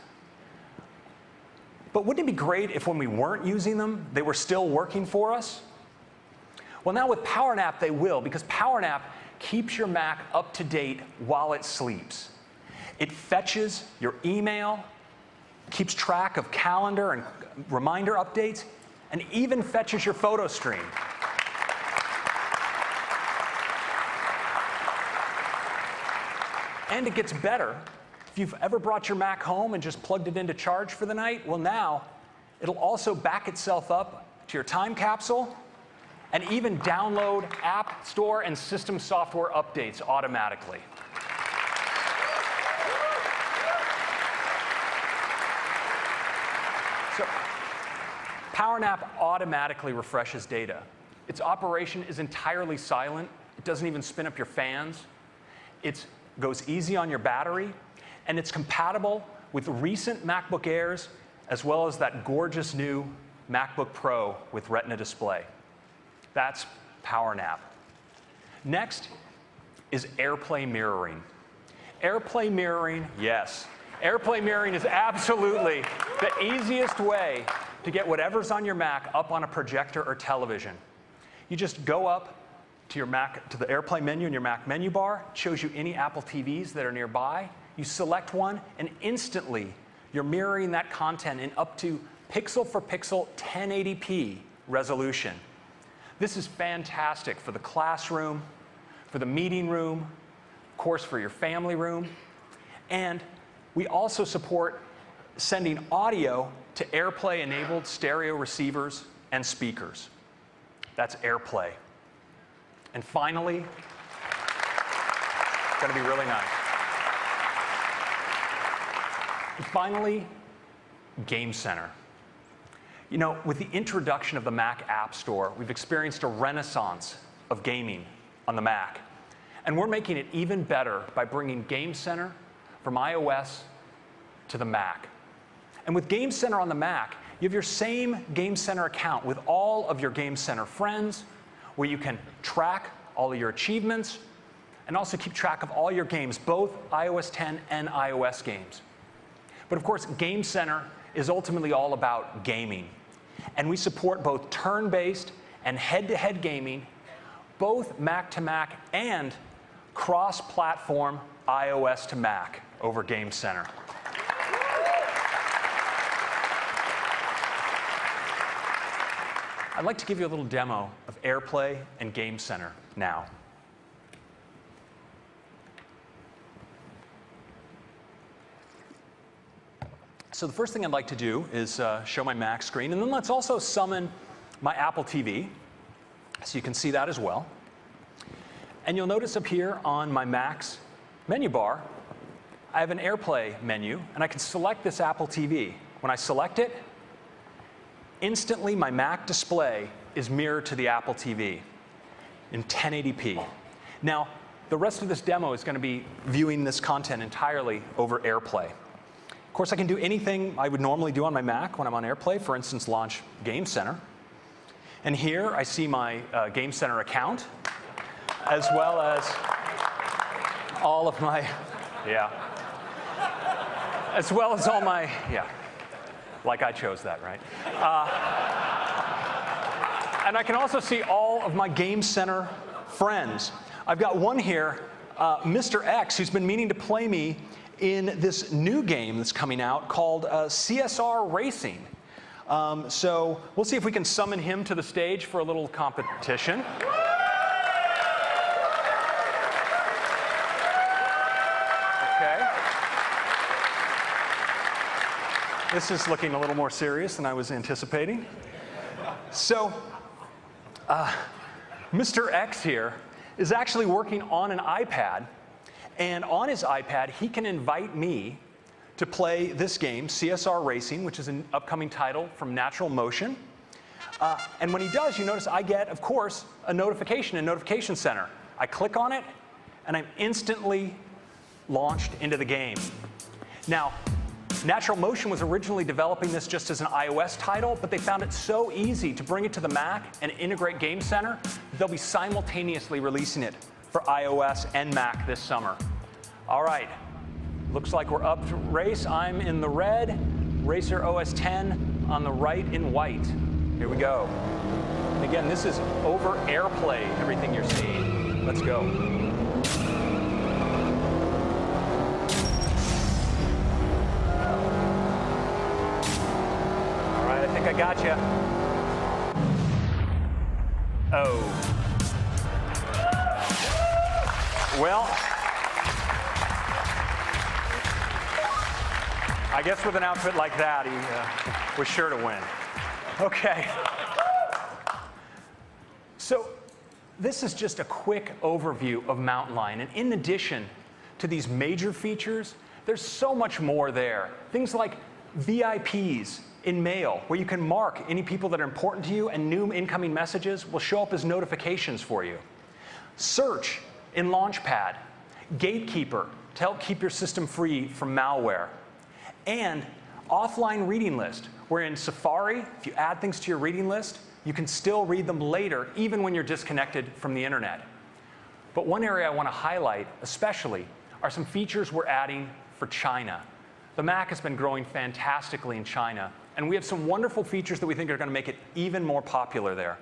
but wouldn't it be great if when we weren't using them, they were still working for us? Well, now with PowerNap, they will, because PowerNap keeps your Mac up to date while it sleeps. It fetches your email, keeps track of calendar and reminder updates, and even fetches your photo stream. And it gets better. If you've ever brought your Mac home and just plugged it in to charge for the night, well, now it'll also back itself up to your time capsule and even download App Store and system software updates automatically. So, PowerNap automatically refreshes data. Its operation is entirely silent. It doesn't even spin up your fans. It goes easy on your battery, and it's compatible with recent MacBook Airs, as well as that gorgeous new MacBook Pro with Retina display. That's PowerNap. Next is AirPlay mirroring. AirPlay mirroring, yes. AirPlay mirroring is absolutely the easiest way to get whatever's on your Mac up on a projector or television. You just go up to your Mac, to the AirPlay menu in your Mac menu bar. It shows you any Apple TVs that are nearby. You select one, and instantly you're mirroring that content in up to pixel for pixel 1080p resolution. This is fantastic for the classroom, for the meeting room, of course for your family room. And we also support sending audio to AirPlay-enabled stereo receivers and speakers. That's AirPlay. And finally, it's going to be really nice. And finally, Game Center. You know, with the introduction of the Mac App Store, we've experienced a renaissance of gaming on the Mac. And we're making it even better by bringing Game Center from iOS to the Mac. And with Game Center on the Mac, you have your same Game Center account with all of your Game Center friends, where you can track all of your achievements and also keep track of all your games, both iOS X and iOS games. But of course, Game Center is ultimately all about gaming. And we support both turn-based and head-to-head gaming, both Mac to Mac and cross-platform iOS to Mac over Game Center. I'd like to give you a little demo of AirPlay and Game Center now. So the first thing I'd like to do is show my Mac screen, and then let's also summon my Apple TV, so you can see that as well. And you'll notice up here on my Mac's menu bar, I have an AirPlay menu, and I can select this Apple TV. When I select it, instantly my Mac display is mirrored to the Apple TV in 1080p. Now, the rest of this demo is going to be viewing this content entirely over AirPlay. Of course, I can do anything I would normally do on my Mac when I'm on AirPlay, for instance, launch Game Center. And here I see my Game Center account, as well as all of my, yeah. As well as all my, yeah. Like I chose that, right? And I can also see all of my Game Center friends. I've got one here, Mr. X, who's been meaning to play me in this new game that's coming out called CSR Racing. So we'll see if we can summon him to the stage for a little competition. Okay. This is looking a little more serious than I was anticipating. So, Mr. X here is actually working on an iPad, and on his iPad, he can invite me to play this game, CSR Racing, which is an upcoming title from Natural Motion. And when he does, you notice I get, of course, a notification in Notification Center. I click on it, and I'm instantly launched into the game. Now, Natural Motion was originally developing this just as an iOS title, but they found it so easy to bring it to the Mac and integrate Game Center, they'll be simultaneously releasing it for iOS and Mac this summer. All right, looks like we're up to race. I'm in the red, Racer OS 10 on the right in white. Here we go. And again, this is over AirPlay, everything you're seeing. Let's go. I think I got you. Oh. Well, I guess with an outfit like that, he was sure to win. Okay. So this is just a quick overview of Mountain Lion. And in addition to these major features, there's so much more there. Things like VIPs in Mail, where you can mark any people that are important to you, and new incoming messages will show up as notifications for you. Search in Launchpad. Gatekeeper to help keep your system free from malware. And offline reading list, where in Safari, if you add things to your reading list, you can still read them later, even when you're disconnected from the internet. But one area I want to highlight especially are some features we're adding for China. The Mac has been growing fantastically in China, and we have some wonderful features that we think are going to make it even more popular there.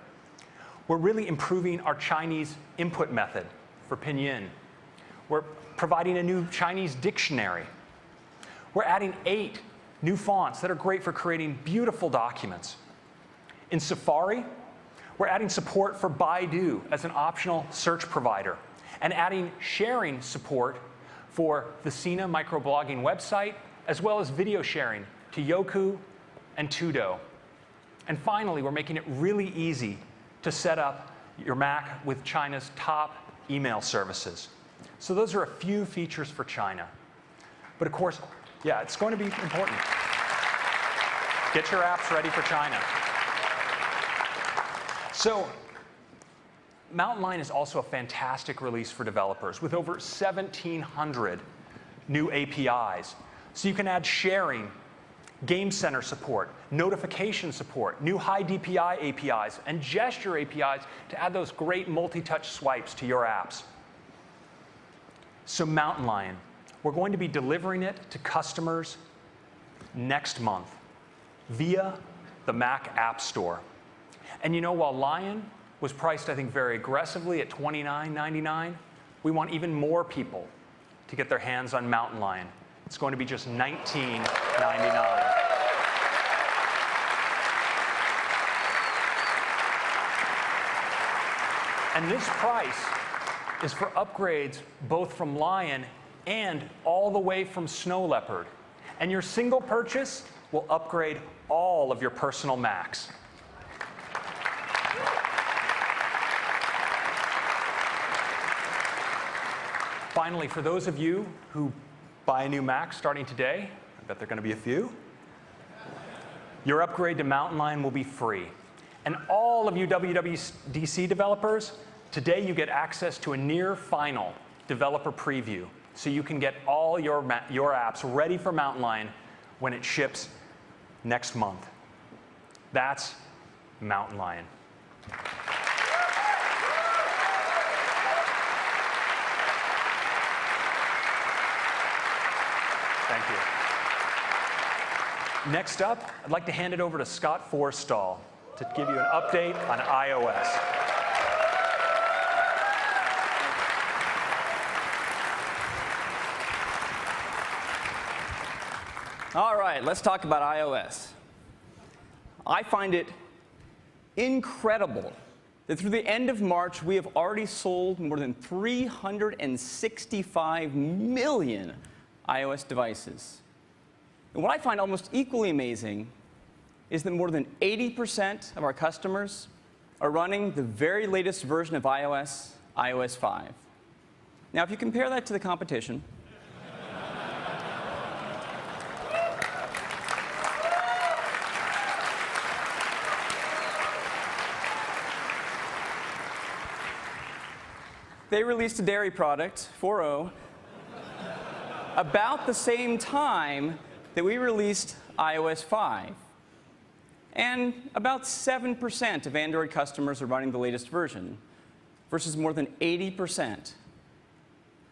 We're really improving our Chinese input method for Pinyin. We're providing a new Chinese dictionary. We're adding 8 new fonts that are great for creating beautiful documents. In Safari, we're adding support for Baidu as an optional search provider, and adding sharing support for the Sina microblogging website, as well as video sharing to Youku and Tudo. And finally, we're making it really easy to set up your Mac with China's top email services. So those are a few features for China. But of course, yeah, it's going to be important. Get your apps ready for China. So Mountain Lion is also a fantastic release for developers with over 1,700 new APIs. So you can add sharing, Game Center support, notification support, new high DPI APIs, and gesture APIs to add those great multi-touch swipes to your apps. So Mountain Lion, we're going to be delivering it to customers next month via the Mac App Store. And you know, while Lion was priced, I think, very aggressively at $29.99, we want even more people to get their hands on Mountain Lion. It's going to be just $19.99. And this price is for upgrades both from Lion and all the way from Snow Leopard. And your single purchase will upgrade all of your personal Macs. Finally, for those of you who buy a new Mac starting today, I bet there are going to be a few, your upgrade to Mountain Lion will be free. And all of you WWDC developers, today you get access to a near final developer preview, so you can get all your apps ready for Mountain Lion when it ships next month. That's Mountain Lion. Thank you. Next up, I'd like to hand it over to Scott Forstall to give you an update on iOS. All right, let's talk about iOS. I find it incredible that through the end of March, we have already sold more than 365 million iOS devices. And what I find almost equally amazing is that more than 80% of our customers are running the very latest version of iOS, iOS 5. Now, if you compare that to the competition, they released a dairy product, 4.0, about the same time that we released iOS 5. And about 7% of Android customers are running the latest version, versus more than 80%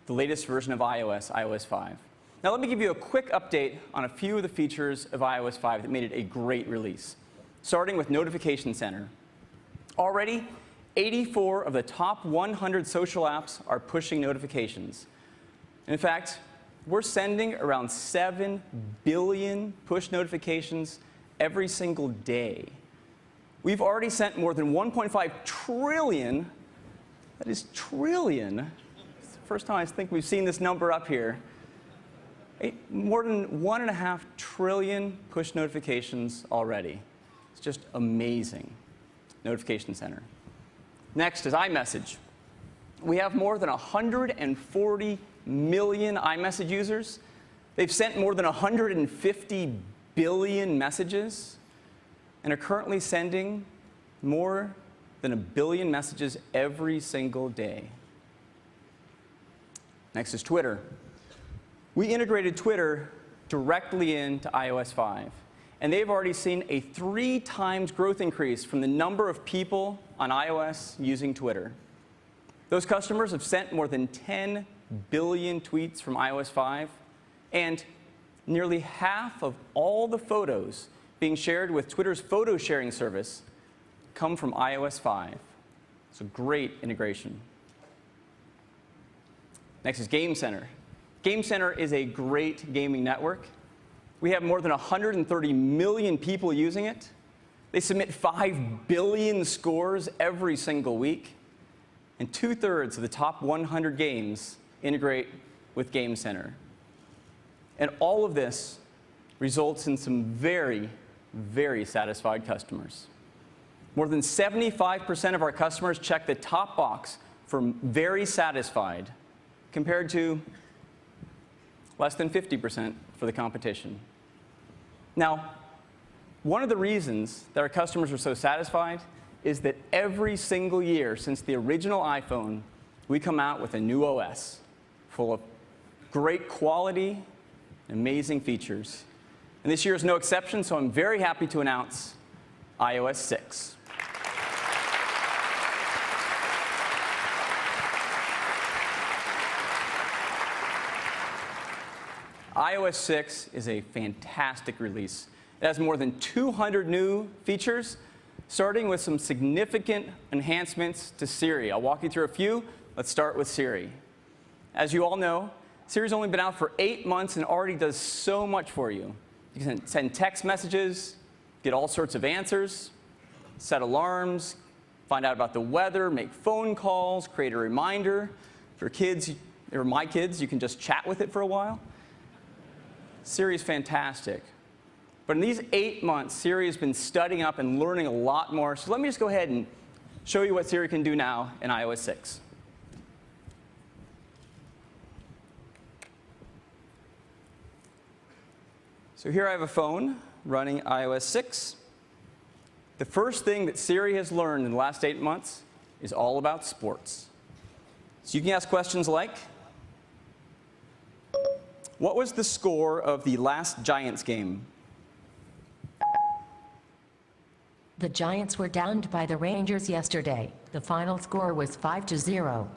the latest version of iOS, iOS 5. Now let me give you a quick update on a few of the features of iOS 5 that made it a great release, starting with Notification Center. Already, 84 of the top 100 social apps are pushing notifications. In fact, we're sending around 7 billion push notifications every single day. We've already sent more than 1.5 trillion, that is trillion, it's the first time I think we've seen this number up here, more than 1.5 trillion push notifications already. It's just amazing. Notification Center. Next is iMessage. We have more than 140 million iMessage users. They've sent more than 150 billion messages and are currently sending more than 1 billion messages every single day. Next is Twitter. We integrated Twitter directly into iOS 5, and they've already seen a 3 times growth increase from the number of people on iOS using Twitter. Those customers have sent more than 10 billion tweets from iOS 5, and nearly half of all the photos being shared with Twitter's photo sharing service come from iOS 5. It's a great integration. Next is Game Center. Game Center is a great gaming network. We have more than 130 million people using it. They submit 5 billion scores every single week. And 2/3 of the top 100 games integrate with Game Center. And all of this results in some very, very satisfied customers. More than 75% of our customers check the top box for very satisfied, compared to less than 50% for the competition. Now, one of the reasons that our customers are so satisfied is that every single year since the original iPhone, we come out with a new OS full of great quality and amazing features. And this year is no exception, so I'm very happy to announce iOS 6. iOS 6 is a fantastic release. It has more than 200 new features, starting with some significant enhancements to Siri. I'll walk you through a few. Let's start with Siri. As you all know, Siri's only been out for 8 months and already does so much for you. You can send text messages, get all sorts of answers, set alarms, find out about the weather, make phone calls, create a reminder. For kids, or my kids, you can just chat with it for a while. Siri's fantastic. But in these 8 months, Siri has been studying up and learning a lot more. So let me just go ahead and show you what Siri can do now in iOS 6. So here I have a phone running iOS 6. The first thing that Siri has learned in the last 8 months is all about sports. So you can ask questions like, what was the score of the last Giants game? The Giants were downed by the Rangers yesterday. The final score was 5-0.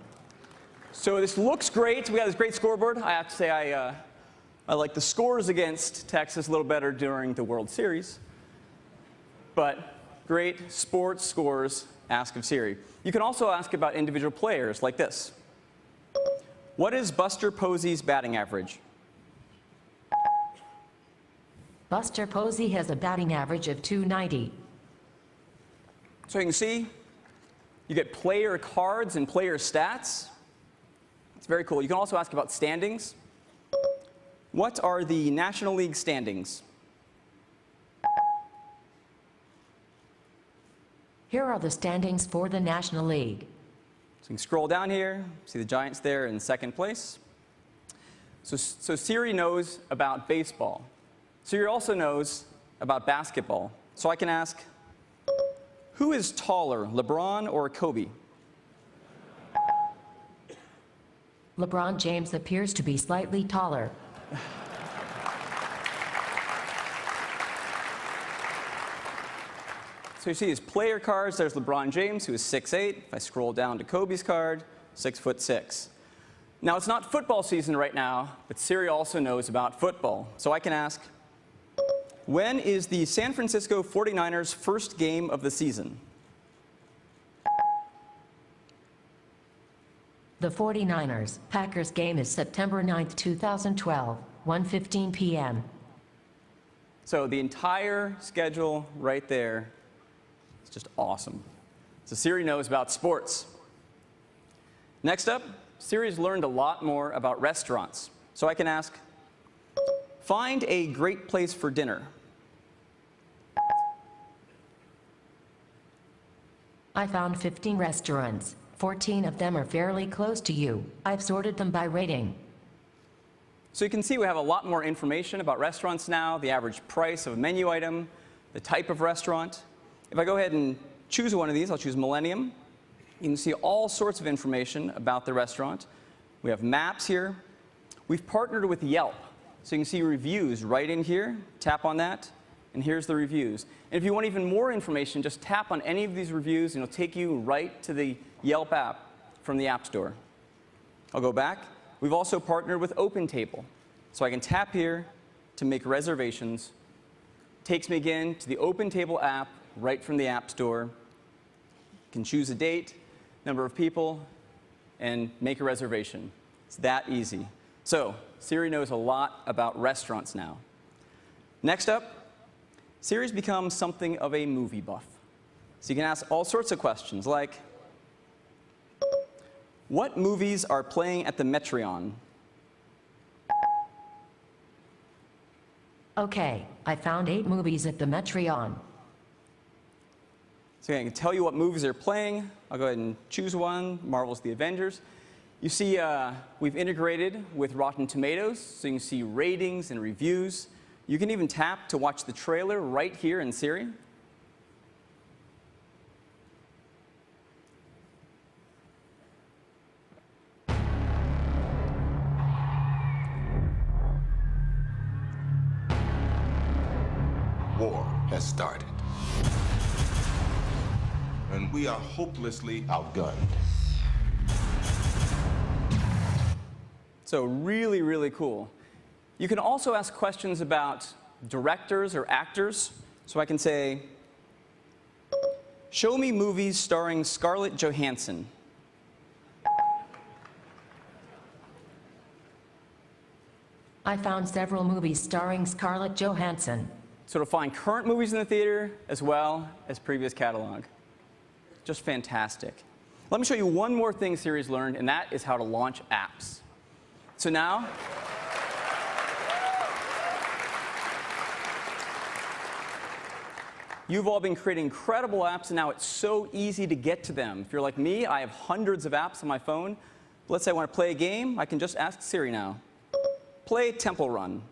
So this looks great. We got this great scoreboard. I have to say I I like the scores against Texas a little better during the World Series. But great sports scores, ask of Siri. You can also ask about individual players like this. What is Buster Posey's batting average? Buster Posey has a batting average of .290. So you can see, you get player cards and player stats. It's very cool. You can also ask about standings. What are the National League standings? Here are the standings for the National League. So you can scroll down here, see the Giants there in second place. So Siri knows about baseball. Siri also knows about basketball. So I can ask, who is taller, LeBron or Kobe? LeBron James appears to be slightly taller. So you see his player cards. There's LeBron James, who is 6'8". If I scroll down to Kobe's card, 6'6". Now, it's not football season right now, but Siri also knows about football. So I can ask, when is the San Francisco 49ers' first game of the season? The 49ers Packers game is September 9th, 2012, 1:15 p.m. So the entire schedule right there is just awesome. So Siri knows about sports. Next up, Siri's learned a lot more about restaurants. So I can ask, find a great place for dinner. I found 15 restaurants. 14 of them are fairly close to you. I've sorted them by rating. So you can see we have a lot more information about restaurants now, the average price of a menu item, the type of restaurant. If I go ahead and choose one of these, I'll choose Millennium. You can see all sorts of information about the restaurant. We have maps here. We've partnered with Yelp, so you can see reviews right in here. Tap on that, and here's the reviews. And if you want even more information, just tap on any of these reviews, and it'll take you right to the Yelp app from the App Store. I'll go back. We've also partnered with OpenTable, so I can tap here to make reservations. Takes me again to the OpenTable app right from the App Store. You can choose a date, number of people, and make a reservation. It's that easy. So Siri knows a lot about restaurants now. Next up, Siri's become something of a movie buff. So you can ask all sorts of questions like, what movies are playing at the Metreon? Okay, I found 8 movies at the Metreon. So I can tell you what movies are playing. I'll go ahead and choose one, Marvel's The Avengers. You see we've integrated with Rotten Tomatoes, so you can see ratings and reviews. You can even tap to watch the trailer right here in Siri. War has started. And we are hopelessly outgunned. So really, really cool. You can also ask questions about directors or actors. So I can say, show me movies starring Scarlett Johansson. I found several movies starring Scarlett Johansson. So it'll find current movies in the theater as well as previous catalog. Just fantastic. Let me show you one more thing Siri's learned, and that is how to launch apps. So now, you've all been creating incredible apps, and now it's so easy to get to them. If you're like me, I have hundreds of apps on my phone. Let's say I want to play a game. I can just ask Siri now. Play Temple Run.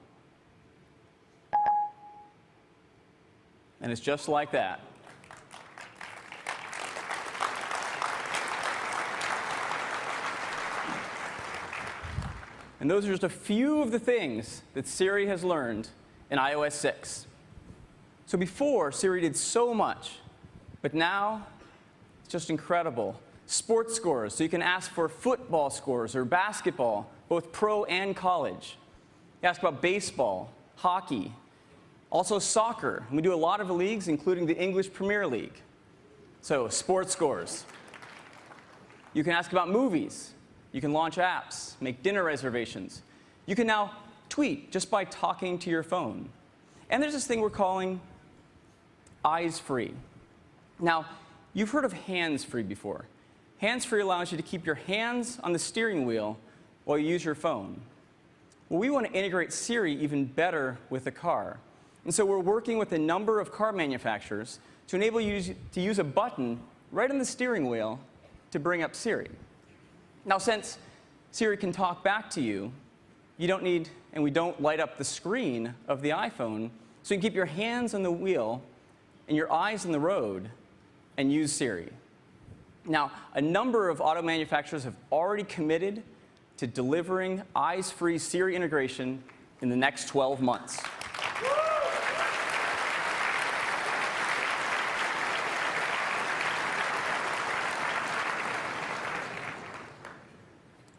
And it's just like that. And those are just a few of the things that Siri has learned in iOS 6. So before, Siri did so much, but now it's just incredible. Sports scores, so you can ask for football scores or basketball, both pro and college. You ask about baseball, hockey, also soccer. We do a lot of leagues, including the English Premier League. So, sports scores. You can ask about movies. You can launch apps, make dinner reservations. You can now tweet just by talking to your phone. And there's this thing we're calling eyes-free. Now, you've heard of hands-free before. Hands-free allows you to keep your hands on the steering wheel while you use your phone. Well, we want to integrate Siri even better with the car. And so we're working with a number of car manufacturers to enable you to use a button right on the steering wheel to bring up Siri. Now, since Siri can talk back to you, you don't need, and we don't light up the screen of the iPhone, so you can keep your hands on the wheel and your eyes on the road and use Siri. Now, a number of auto manufacturers have already committed to delivering eyes-free Siri integration in the next 12 months.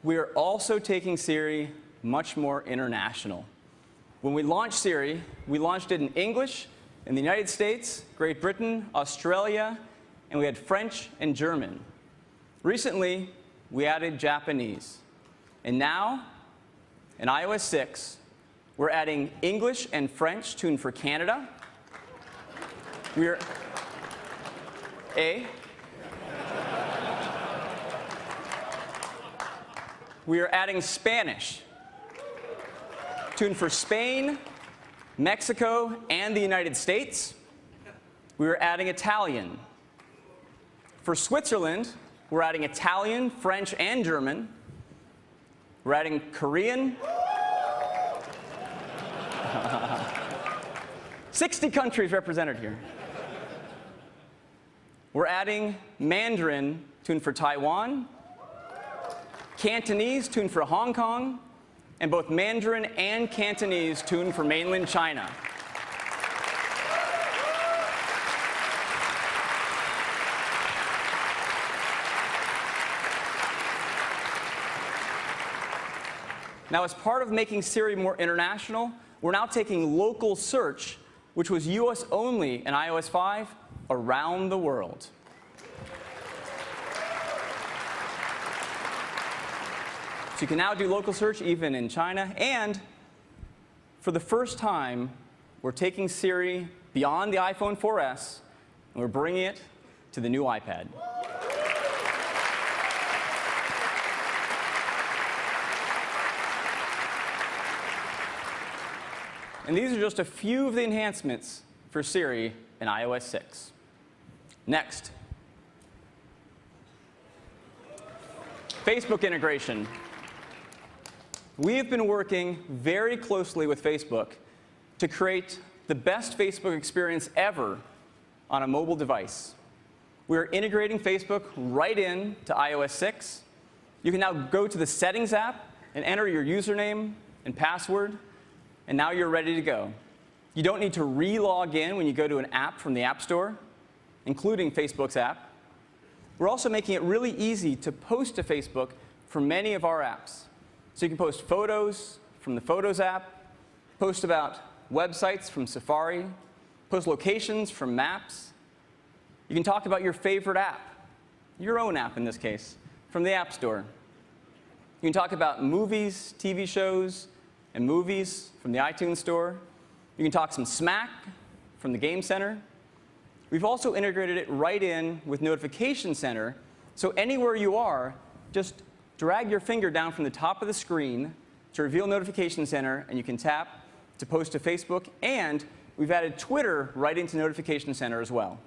We are also taking Siri much more international. When we launched Siri, we launched it in English in the United States, Great Britain, Australia, and we had French and German. Recently, we added Japanese. And now, in iOS 6, we're adding English and French tuned for Canada. We're adding Spanish, tuned for Spain, Mexico, and the United States. We are adding Italian. For Switzerland, we're adding Italian, French, and German. We're adding Korean. 60 countries represented here. We're adding Mandarin, tuned for Taiwan, Cantonese, tuned for Hong Kong, and both Mandarin and Cantonese tuned for mainland China. Now, as part of making Siri more international, we're now taking local search, which was US only in iOS 5, around the world. So you can now do local search even in China. And for the first time, we're taking Siri beyond the iPhone 4S, and we're bringing it to the new iPad. And these are just a few of the enhancements for Siri in iOS 6. Next, Facebook integration. We have been working very closely with Facebook to create the best Facebook experience ever on a mobile device. We are integrating Facebook right into iOS 6. You can now go to the Settings app and enter your username and password, and now you're ready to go. You don't need to re-log in when you go to an app from the App Store, including Facebook's app. We're also making it really easy to post to Facebook for many of our apps. So you can post photos from the Photos app, post about websites from Safari, post locations from Maps. You can talk about your favorite app, your own app in this case, from the App Store. You can talk about movies, TV shows, and movies from the iTunes Store. You can talk some smack from the Game Center. We've also integrated it right in with Notification Center, so anywhere you are, just drag your finger down from the top of the screen to reveal Notification Center, and you can tap to post to Facebook. And we've added Twitter right into Notification Center as well.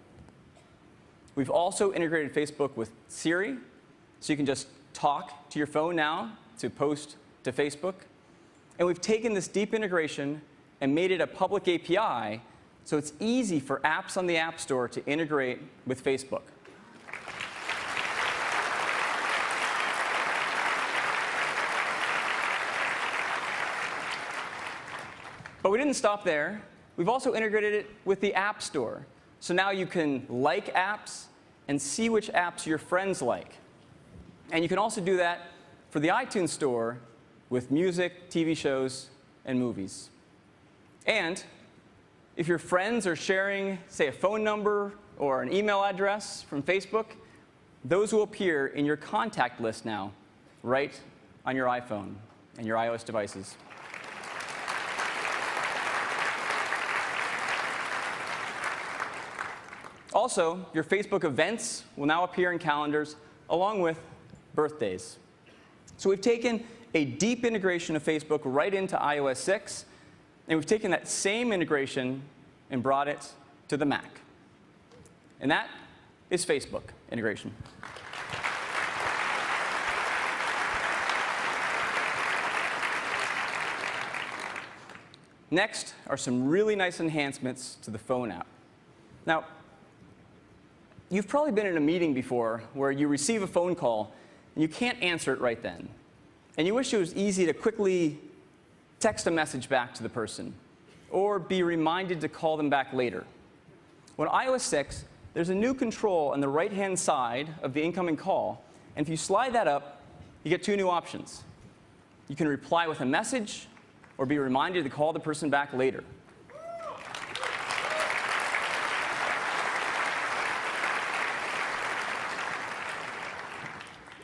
We've also integrated Facebook with Siri, so you can just talk to your phone now to post to Facebook. And we've taken this deep integration and made it a public API, so it's easy for apps on the App Store to integrate with Facebook. But we didn't stop there. We've also integrated it with the App Store. So now you can like apps and see which apps your friends like. And you can also do that for the iTunes Store with music, TV shows, and movies. And if your friends are sharing, say, a phone number or an email address from Facebook, those will appear in your contact list now, right on your iPhone and your iOS devices. Also, your Facebook events will now appear in calendars along with birthdays. So we've taken a deep integration of Facebook right into iOS 6, and we've taken that same integration and brought it to the Mac. And that is Facebook integration. Next are some really nice enhancements to the phone app. Now, you've probably been in a meeting before where you receive a phone call and you can't answer it right then. And you wish it was easy to quickly text a message back to the person or be reminded to call them back later. Well, in iOS 6, there's a new control on the right-hand side of the incoming call. And if you slide that up, you get two new options. You can reply with a message or be reminded to call the person back later.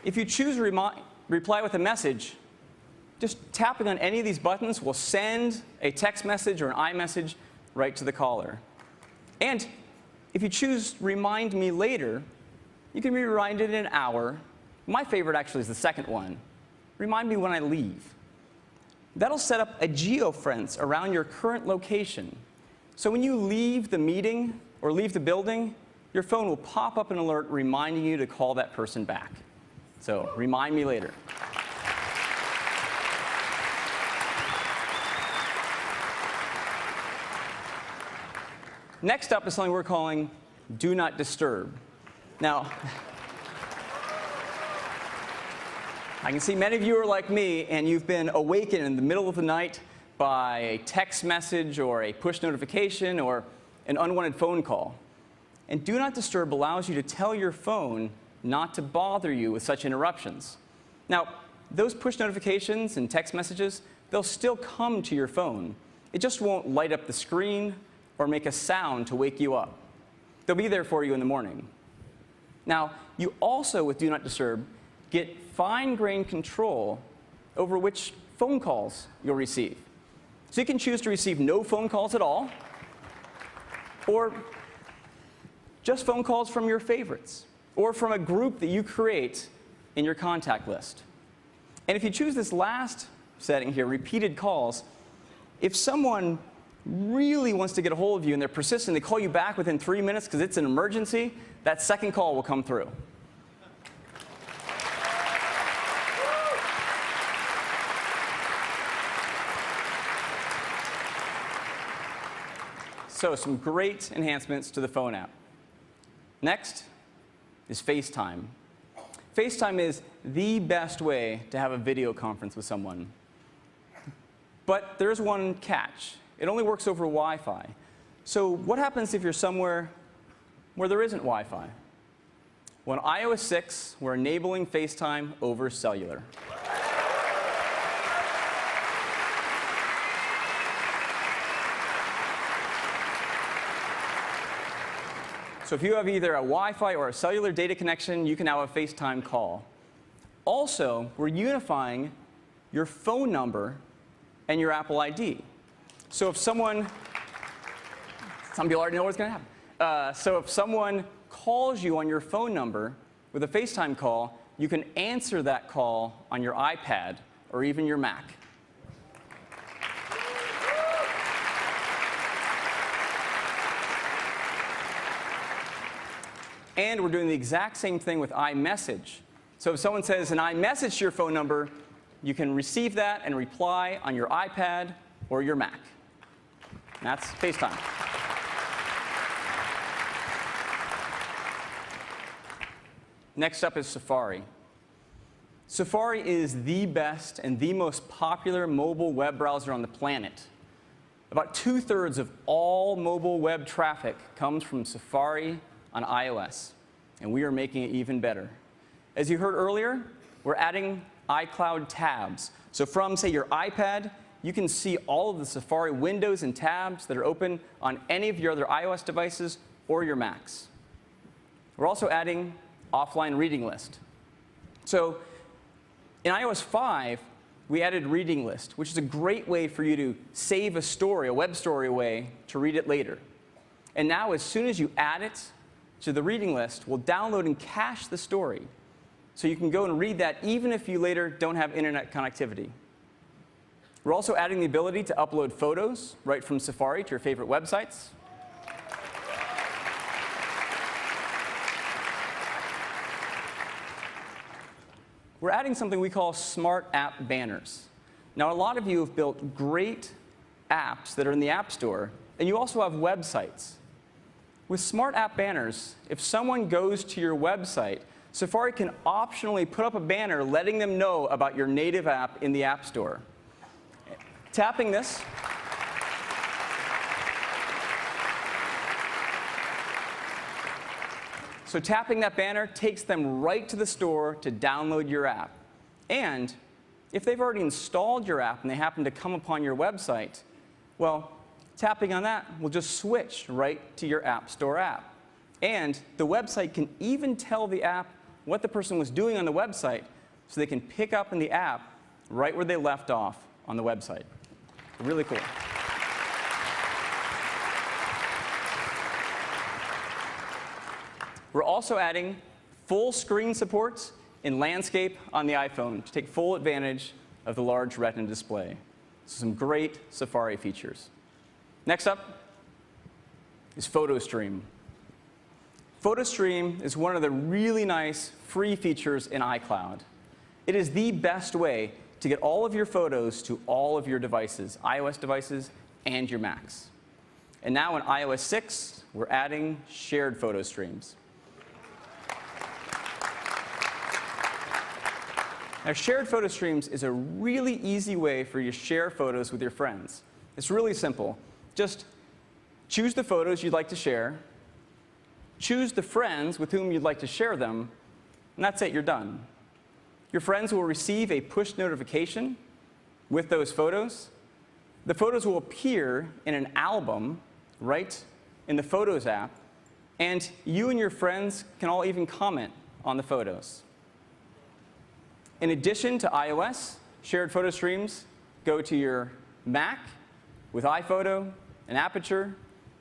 If you choose reply with a message, just tapping on any of these buttons will send a text message or an iMessage right to the caller. And if you choose remind me later, you can be reminded in an hour. My favorite actually is the second one. Remind me when I leave. That'll set up a geofence around your current location. So when you leave the meeting or leave the building, your phone will pop up an alert reminding you to call that person back. So remind me later. Next up is something we're calling Do Not Disturb. Now, I can see many of you are like me, and you've been awakened in the middle of the night by a text message or a push notification or an unwanted phone call. And Do Not Disturb allows you to tell your phone not to bother you with such interruptions. Now, those push notifications and text messages, they'll still come to your phone. It just won't light up the screen or make a sound to wake you up. They'll be there for you in the morning. Now, you also, with Do Not Disturb, get fine-grained control over which phone calls you'll receive. So you can choose to receive no phone calls at all, or just phone calls from your favorites, or from a group that you create in your contact list. And if you choose this last setting here, repeated calls, if someone really wants to get a hold of you and they're persistent, they call you back within 3 minutes because it's an emergency, that second call will come through. So some great enhancements to the phone app. Next is FaceTime. FaceTime is the best way to have a video conference with someone. But there's one catch. It only works over Wi-Fi. So what happens if you're somewhere where there isn't Wi-Fi? Well, in iOS 6, we're enabling FaceTime over cellular. So if you have either a Wi-Fi or a cellular data connection, you can now have a FaceTime call. Also, we're unifying your phone number and your Apple ID. So if some people already know what's going to happen. So if someone calls you on your phone number with a FaceTime call, you can answer that call on your iPad or even your Mac. And we're doing the exact same thing with iMessage. So if someone says an iMessage to your phone number, you can receive that and reply on your iPad or your Mac. And that's FaceTime. Next up is Safari. Safari is the best and the most popular mobile web browser on the planet. About 2/3 of all mobile web traffic comes from Safari on iOS, and we are making it even better. As you heard earlier, we're adding iCloud tabs. So from, say, your iPad, you can see all of the Safari windows and tabs that are open on any of your other iOS devices or your Macs. We're also adding offline reading list. So in iOS 5, we added reading list, which is a great way for you to save a story, a web story away, to read it later. And now, as soon as you add it to the reading list, we'll download and cache the story. So you can go and read that even if you later don't have internet connectivity. We're also adding the ability to upload photos right from Safari to your favorite websites. We're adding something we call Smart App Banners. Now, a lot of you have built great apps that are in the App Store, and you also have websites. With Smart App Banners, if someone goes to your website, Safari can optionally put up a banner letting them know about your native app in the App Store. Tapping this, so tapping that banner takes them right to the store to download your app. And if they've already installed your app and they happen to come upon your website, well, tapping on that will just switch right to your App Store app. And the website can even tell the app what the person was doing on the website, so they can pick up in the app right where they left off on the website. Really cool. We're also adding full screen supports in landscape on the iPhone to take full advantage of the large Retina display. So some great Safari features. Next up is PhotoStream. PhotoStream is one of the really nice free features in iCloud. It is the best way to get all of your photos to all of your devices, iOS devices and your Macs. And now in iOS 6, we're adding shared photo streams. Now, shared photo streams is a really easy way for you to share photos with your friends. It's really simple. Just choose the photos you'd like to share, choose the friends with whom you'd like to share them, and that's it, you're done. Your friends will receive a push notification with those photos. The photos will appear in an album right in the Photos app, and you and your friends can all even comment on the photos. In addition to iOS, shared photo streams go to your Mac with iPhoto and Aperture.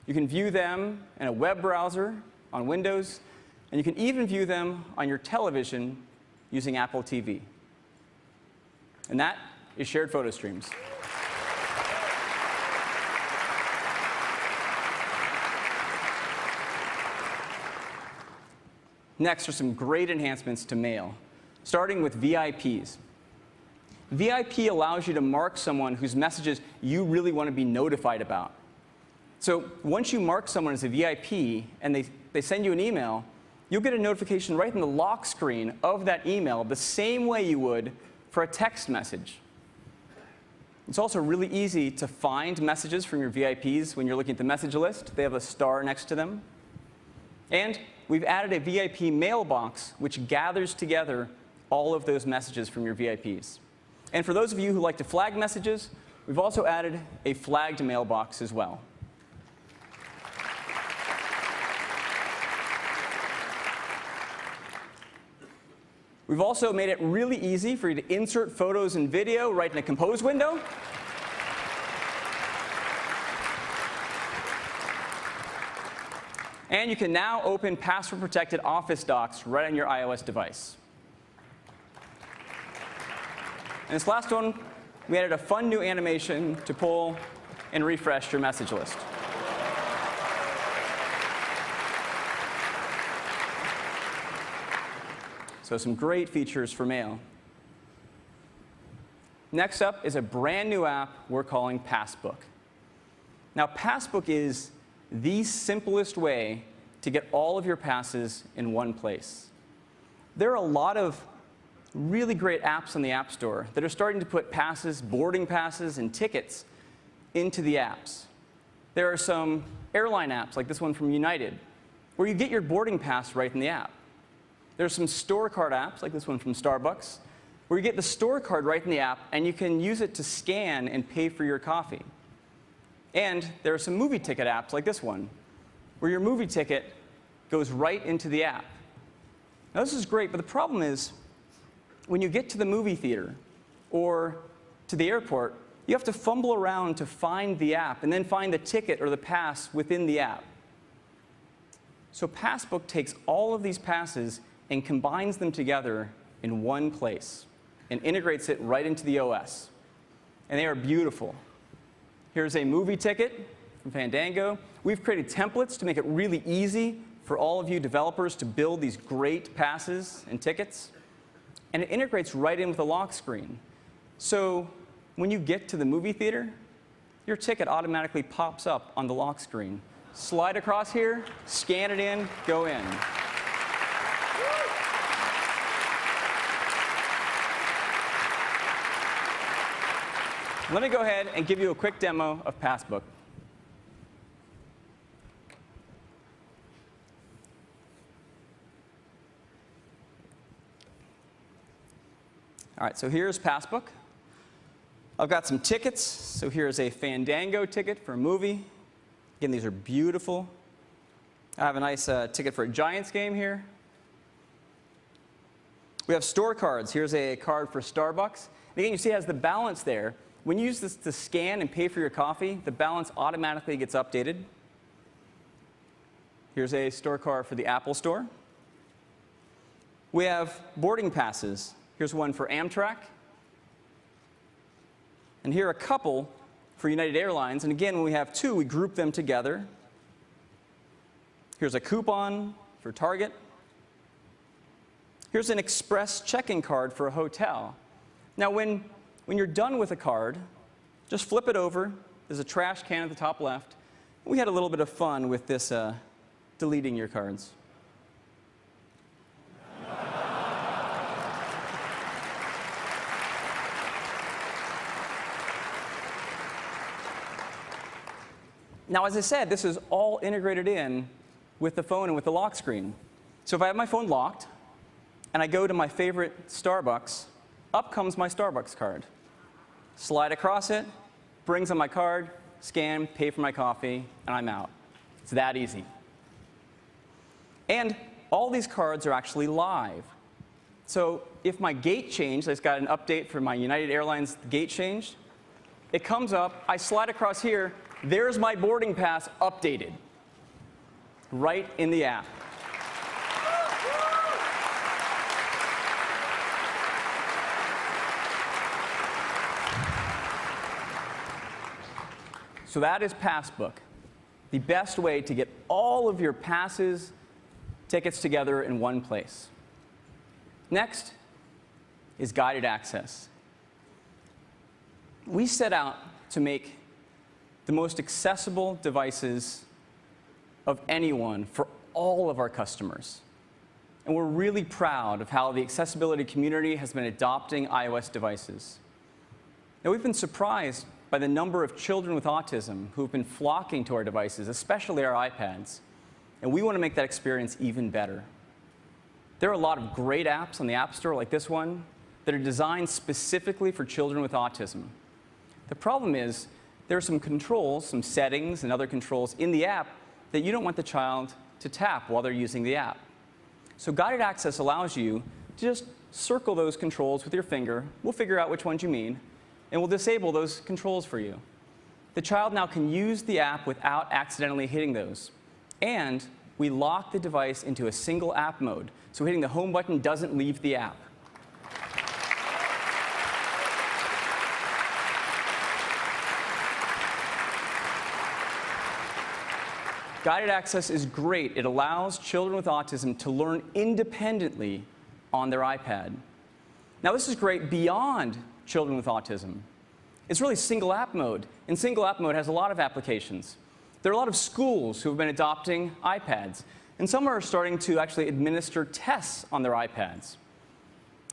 You can view them in a web browser on Windows, and you can even view them on your television using Apple TV. And that is shared photo streams. Next are some great enhancements to Mail, starting with VIPs. VIP allows you to mark someone whose messages you really want to be notified about. So once you mark someone as a VIP and they send you an email, you'll get a notification right in the lock screen of that email the same way you would for a text message. It's also really easy to find messages from your VIPs when you're looking at the message list. They have a star next to them. And we've added a VIP mailbox which gathers together all of those messages from your VIPs. And for those of you who like to flag messages, we've also added a flagged mailbox as well. We've also made it really easy for you to insert photos and video right in a Compose window. And you can now open password-protected Office docs right on your iOS device. And this last one, we added a fun new animation to pull and refresh your message list. So some great features for Mail. Next up is a brand new app we're calling Passbook. Now, Passbook is the simplest way to get all of your passes in one place. There are a lot of really great apps on the App Store that are starting to put passes, boarding passes, and tickets into the apps. There are some airline apps, like this one from United, where you get your boarding pass right in the app. There are some store card apps, like this one from Starbucks, where you get the store card right in the app, and you can use it to scan and pay for your coffee. And there are some movie ticket apps like this one, where your movie ticket goes right into the app. Now, this is great, but the problem is, when you get to the movie theater or to the airport, you have to fumble around to find the app and then find the ticket or the pass within the app. So Passbook takes all of these passes and combines them together in one place and integrates it right into the OS. And they are beautiful. Here's a movie ticket from Fandango. We've created templates to make it really easy for all of you developers to build these great passes and tickets. And it integrates right in with the lock screen. So when you get to the movie theater, your ticket automatically pops up on the lock screen. Slide across here, scan it in, go in. Let me go ahead and give you a quick demo of Passbook. All right, so here's Passbook. I've got some tickets. So here's a Fandango ticket for a movie. Again, these are beautiful. I have a nice ticket for a Giants game here. We have store cards. Here's a card for Starbucks. And again, you see it has the balance there. When you use this to scan and pay for your coffee, the balance automatically gets updated. Here's a store card for the Apple Store. We have boarding passes. Here's one for Amtrak. And here are a couple for United Airlines. And again, when we have two, we group them together. Here's a coupon for Target. Here's an express check-in card for a hotel. Now, when you're done with a card, just flip it over. There's a trash can at the top left. We had a little bit of fun with this deleting your cards. Now, as I said, this is all integrated in with the phone and with the lock screen. So if I have my phone locked, and I go to my favorite Starbucks, up comes my Starbucks card. Slide across it, brings on my card, scan, pay for my coffee, and I'm out. It's that easy. And all these cards are actually live. So if my gate changed, I just got an update for my United Airlines gate change, it comes up, I slide across here, there's my boarding pass updated, right in the app. So that is Passbook, the best way to get all of your passes, tickets together in one place. Next is guided access. We set out to make the most accessible devices of anyone for all of our customers. And we're really proud of how the accessibility community has been adopting iOS devices. Now, we've been surprised by the number of children with autism who've been flocking to our devices, especially our iPads. And we want to make that experience even better. There are a lot of great apps on the App Store, like this one, that are designed specifically for children with autism. The problem is, there are some controls, some settings and other controls in the app that you don't want the child to tap while they're using the app. So guided access allows you to just circle those controls with your finger. We'll figure out which ones you mean, and we'll disable those controls for you. The child now can use the app without accidentally hitting those. And we lock the device into a single app mode, so hitting the home button doesn't leave the app. Guided access is great. It allows children with autism to learn independently on their iPad. Now, this is great beyond children with autism. It's really single app mode, and single app mode has a lot of applications. There are a lot of schools who have been adopting iPads, and some are starting to actually administer tests on their iPads.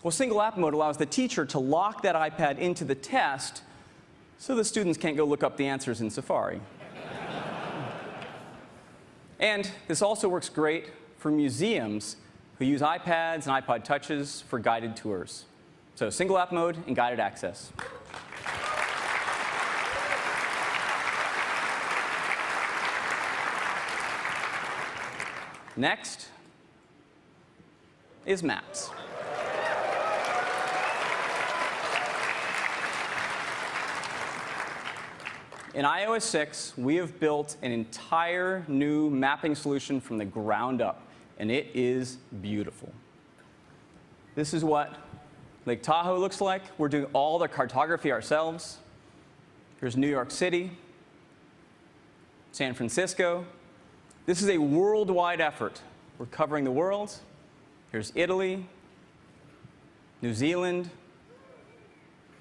Well, single app mode allows the teacher to lock that iPad into the test so the students can't go look up the answers in Safari. And this also works great for museums who use iPads and iPod Touches for guided tours. So single app mode and guided access. Next is Maps. In iOS 6, we have built an entire new mapping solution from the ground up, and it is beautiful. This is what Lake Tahoe looks like. We're doing all the cartography ourselves. Here's New York City, San Francisco. This is a worldwide effort. We're covering the world. Here's Italy, New Zealand,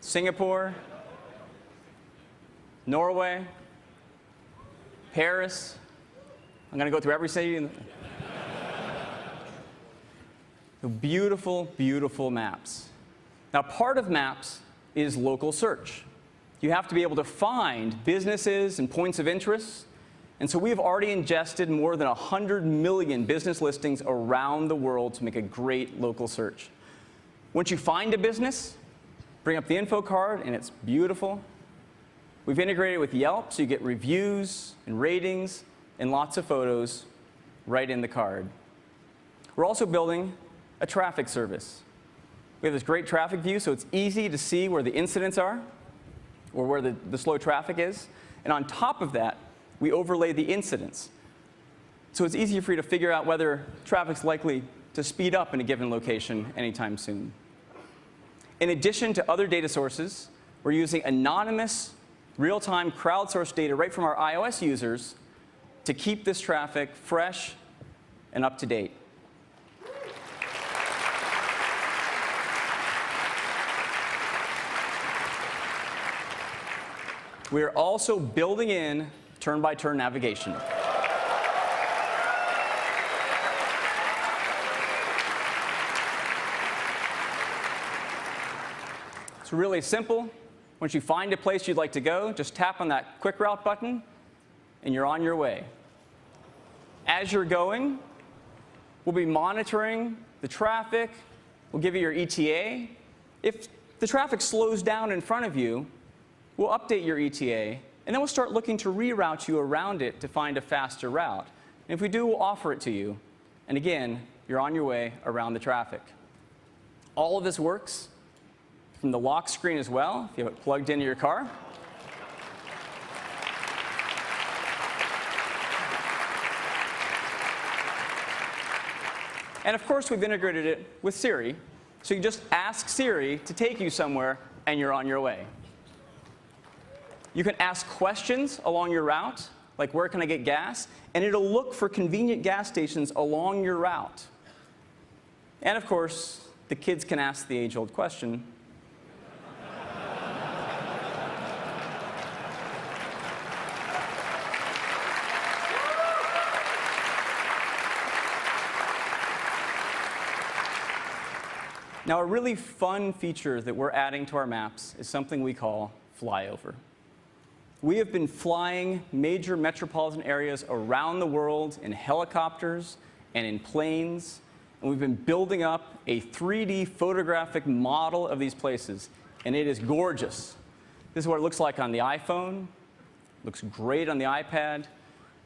Singapore, Norway, Paris. I'm going to go through every city. The beautiful, beautiful maps. Now, part of maps is local search. You have to be able to find businesses and points of interest. And so we've already ingested more than 100 million business listings around the world to make a great local search. Once you find a business, bring up the info card, and it's beautiful. We've integrated with Yelp, so you get reviews and ratings and lots of photos right in the card. We're also building a traffic service. We have this great traffic view, so it's easy to see where the incidents are or where the slow traffic is. And on top of that, we overlay the incidents. So it's easier for you to figure out whether traffic's likely to speed up in a given location anytime soon. In addition to other data sources, we're using anonymous, real-time crowdsourced data right from our iOS users to keep this traffic fresh and up to date. We are also building in turn-by-turn navigation. It's really simple. Once you find a place you'd like to go, just tap on that quick route button, and you're on your way. As you're going, we'll be monitoring the traffic. We'll give you your ETA. If the traffic slows down in front of you, we'll update your ETA, and then we'll start looking to reroute you around it to find a faster route. And if we do, we'll offer it to you. And again, you're on your way around the traffic. All of this works from the lock screen as well, if you have it plugged into your car. And of course, we've integrated it with Siri, so you just ask Siri to take you somewhere, and you're on your way. You can ask questions along your route, like where can I get gas? And it'll look for convenient gas stations along your route. And of course, the kids can ask the age-old question. Now, a really fun feature that we're adding to our maps is something we call flyover. We have been flying major metropolitan areas around the world in helicopters and in planes, and we've been building up a 3D photographic model of these places, and it is gorgeous. This is what it looks like on the iPhone. It looks great on the iPad.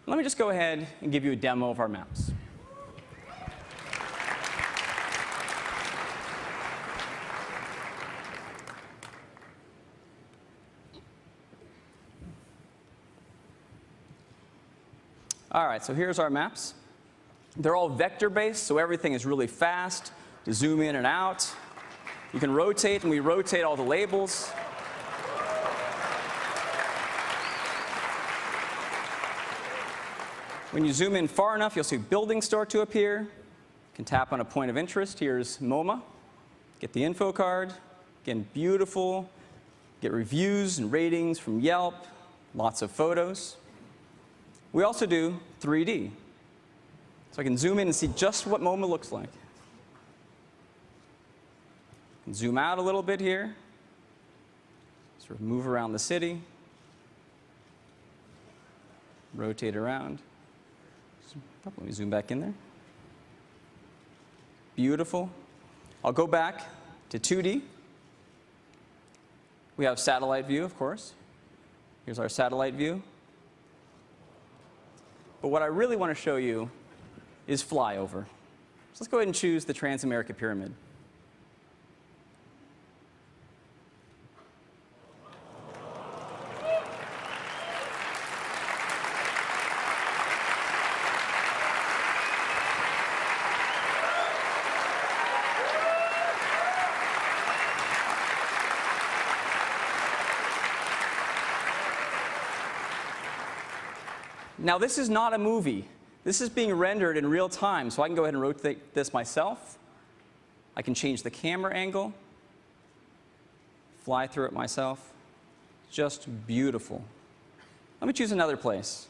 Let me just go ahead and give you a demo of our maps. All right, so here's our maps. They're all vector-based, so everything is really fast to zoom in and out. You can rotate, and we rotate all the labels. When you zoom in far enough, you'll see buildings start to appear. You can tap on a point of interest. Here's MoMA. Get the info card. Again, beautiful. Get reviews and ratings from Yelp. Lots of photos. We also do 3D. So I can zoom in and see just what MoMA looks like. Zoom out a little bit here. Sort of move around the city. Rotate around. Let me zoom back in there. Beautiful. I'll go back to 2D. We have satellite view, of course. Here's our satellite view. But what I really want to show you is flyover. So let's go ahead and choose the Transamerica Pyramid. Now, this is not a movie. This is being rendered in real time, so I can go ahead and rotate this myself. I can change the camera angle, fly through it myself. Just beautiful. Let me choose another place.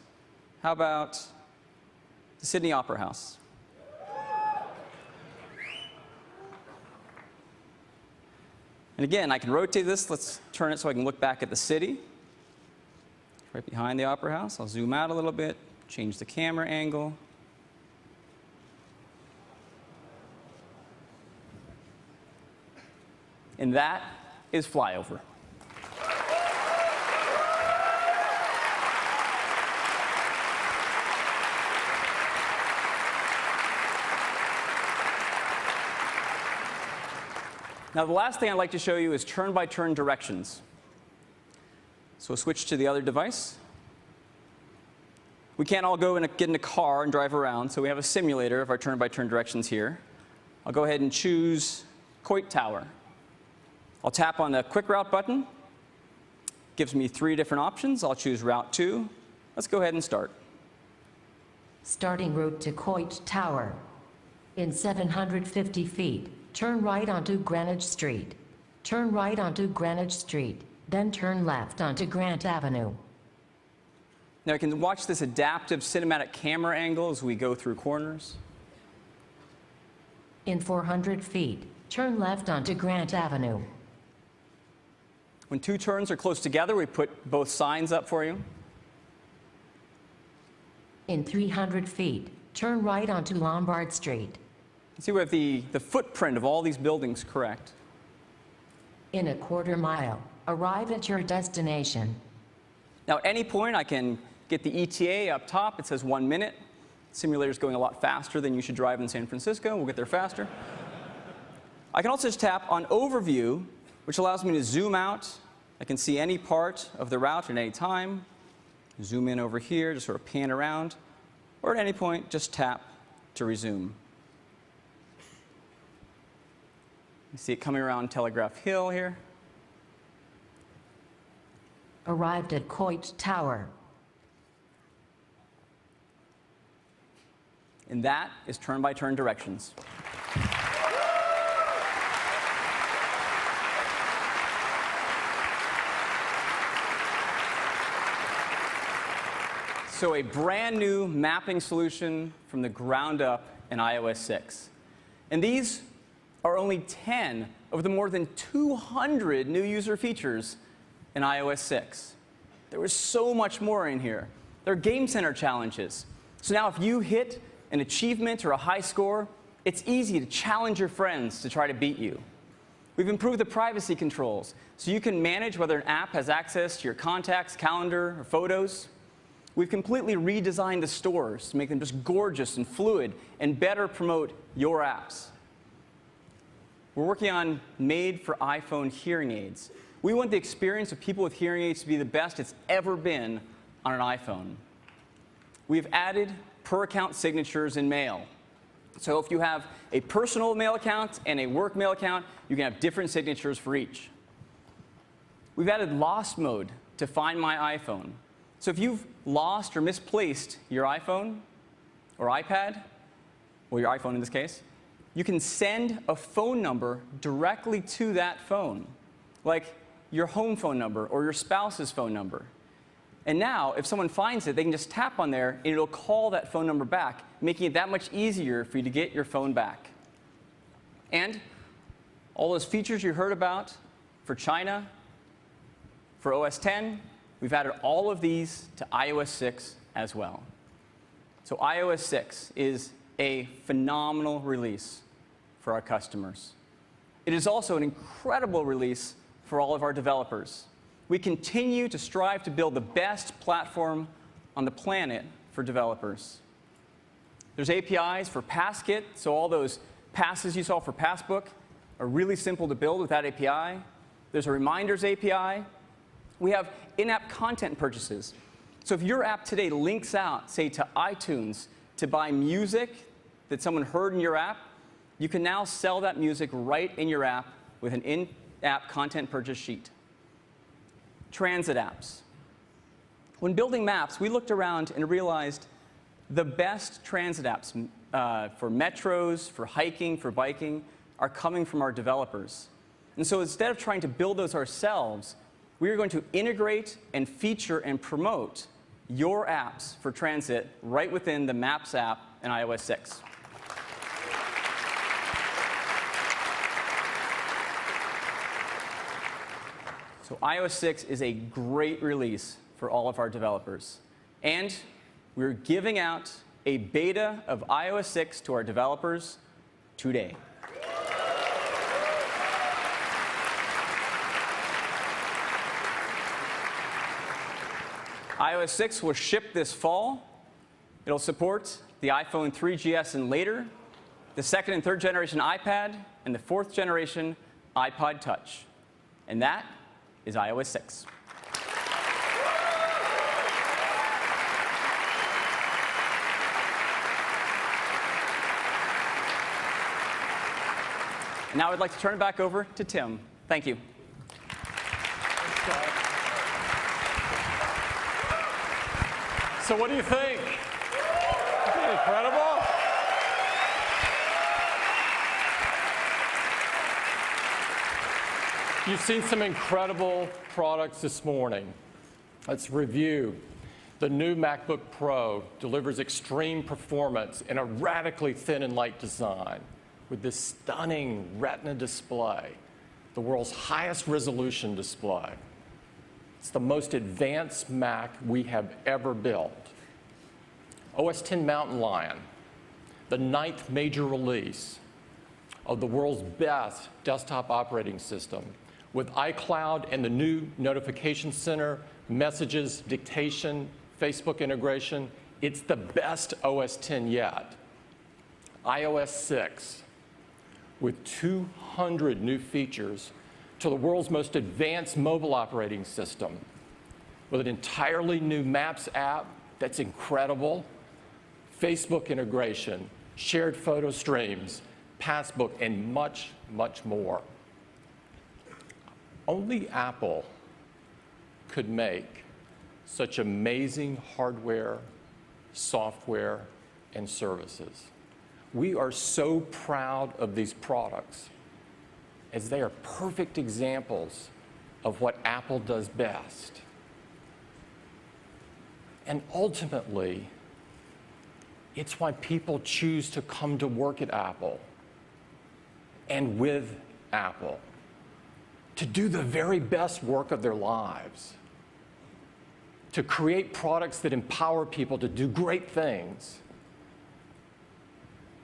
How about the Sydney Opera House? And again, I can rotate this. Let's turn it so I can look back at the city. Right behind the Opera House. I'll zoom out a little bit, change the camera angle. And that is flyover. Now, the last thing I'd like to show you is turn-by-turn directions. So we'll switch to the other device. We can't all go and get in a car and drive around, so we have a simulator of our turn-by-turn directions here. I'll go ahead and choose Coit Tower. I'll tap on the Quick Route button. Gives me 3 different options. I'll choose Route 2. Let's go ahead and start. Starting route to Coit Tower. In 750 feet, turn right onto Greenwich Street. Turn right onto Greenwich Street. Then turn left onto Grant Avenue. Now I can watch this adaptive cinematic camera angle as we go through corners. In 400 feet, turn left onto Grant Avenue. When 2 turns are close together, we put both signs up for you. In 300 feet, turn right onto Lombard Street. See, we have the footprint of all these buildings correct. In a quarter mile, arrive at your destination. Now, at any point, I can get the ETA up top. It says 1 minute. The simulator's going a lot faster than you should drive in San Francisco. We'll get there faster. I can also just tap on Overview, which allows me to zoom out. I can see any part of the route at any time. Zoom in over here, just sort of pan around. Or at any point, just tap to resume. You see it coming around Telegraph Hill here. Arrived at Coit Tower. And that is turn-by-turn directions. So a brand new mapping solution from the ground up in iOS 6. And these are only 10 of the more than 200 new user features in iOS 6. There was so much more in here. There are Game Center challenges. So now if you hit an achievement or a high score, it's easy to challenge your friends to try to beat you. We've improved the privacy controls, so you can manage whether an app has access to your contacts, calendar, or photos. We've completely redesigned the stores to make them just gorgeous and fluid and better promote your apps. We're working on made for iPhone hearing aids. We want the experience of people with hearing aids to be the best it's ever been on an iPhone. We've added per-account signatures in mail. So if you have a personal mail account and a work mail account, you can have different signatures for each. We've added lost mode to Find My iPhone. So if you've lost or misplaced your iPhone or iPad, or your iPhone in this case, you can send a phone number directly to that phone, like your home phone number or your spouse's phone number. And now, if someone finds it, they can just tap on there, and it'll call that phone number back, making it that much easier for you to get your phone back. And all those features you heard about for China, for OS X, we've added all of these to iOS 6 as well. So iOS 6 is a phenomenal release for our customers. It is also an incredible release for all of our developers. We continue to strive to build the best platform on the planet for developers. There's APIs for PassKit, so all those passes you saw for Passbook are really simple to build with that API. There's a Reminders API. We have in-app content purchases. So if your app today links out, say, to iTunes to buy music that someone heard in your app, you can now sell that music right in your app with an in-app content purchase sheet. Transit apps. When building maps, we looked around and realized the best transit apps for metros, for hiking, for biking, are coming from our developers. And so instead of trying to build those ourselves, we are going to integrate and feature and promote your apps for transit right within the Maps app in iOS 6. So iOS 6 is a great release for all of our developers. And we're giving out a beta of iOS 6 to our developers today. iOS 6 will ship this fall. It'll support the iPhone 3GS and later, the second and third generation iPad, and the fourth generation iPod Touch. And that is iOS 6. And now I'd like to turn it back over to Tim. Thank you. So what do you think? Isn't it incredible? You've seen some incredible products this morning. Let's review. The new MacBook Pro delivers extreme performance in a radically thin and light design with this stunning Retina display, the world's highest resolution display. It's the most advanced Mac we have ever built. OS X Mountain Lion, the 9th major release of the world's best desktop operating system, with iCloud and the new Notification Center, messages, dictation, Facebook integration. It's the best OS X yet. iOS 6, with 200 new features to the world's most advanced mobile operating system, with an entirely new Maps app that's incredible, Facebook integration, shared photo streams, Passbook, and much, much more. Only Apple could make such amazing hardware, software, and services. We are so proud of these products, as they are perfect examples of what Apple does best. And ultimately, it's why people choose to come to work at Apple and with Apple, to do the very best work of their lives, to create products that empower people to do great things,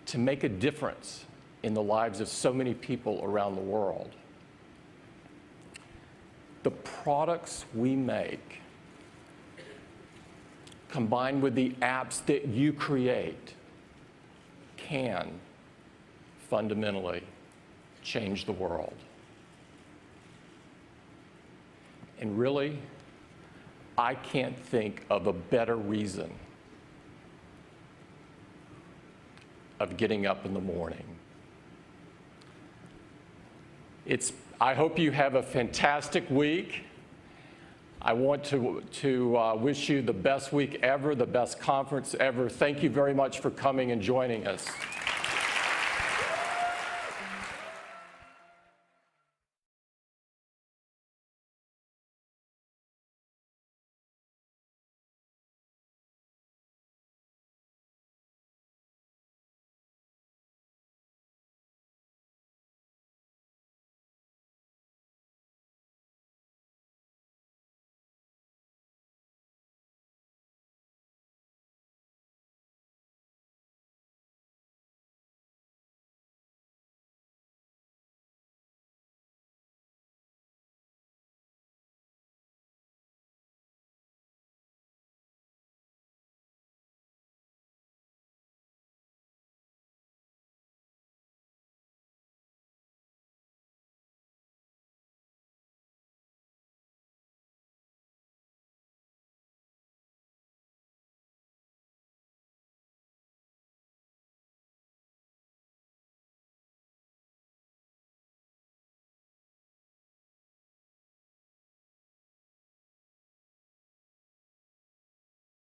to make a difference in the lives of so many people around the world. The products we make, combined with the apps that you create, can fundamentally change the world. And really, I can't think of a better reason of getting up in the morning. I hope you have a fantastic week. I want to wish you the best week ever, the best conference ever. Thank you very much for coming and joining us.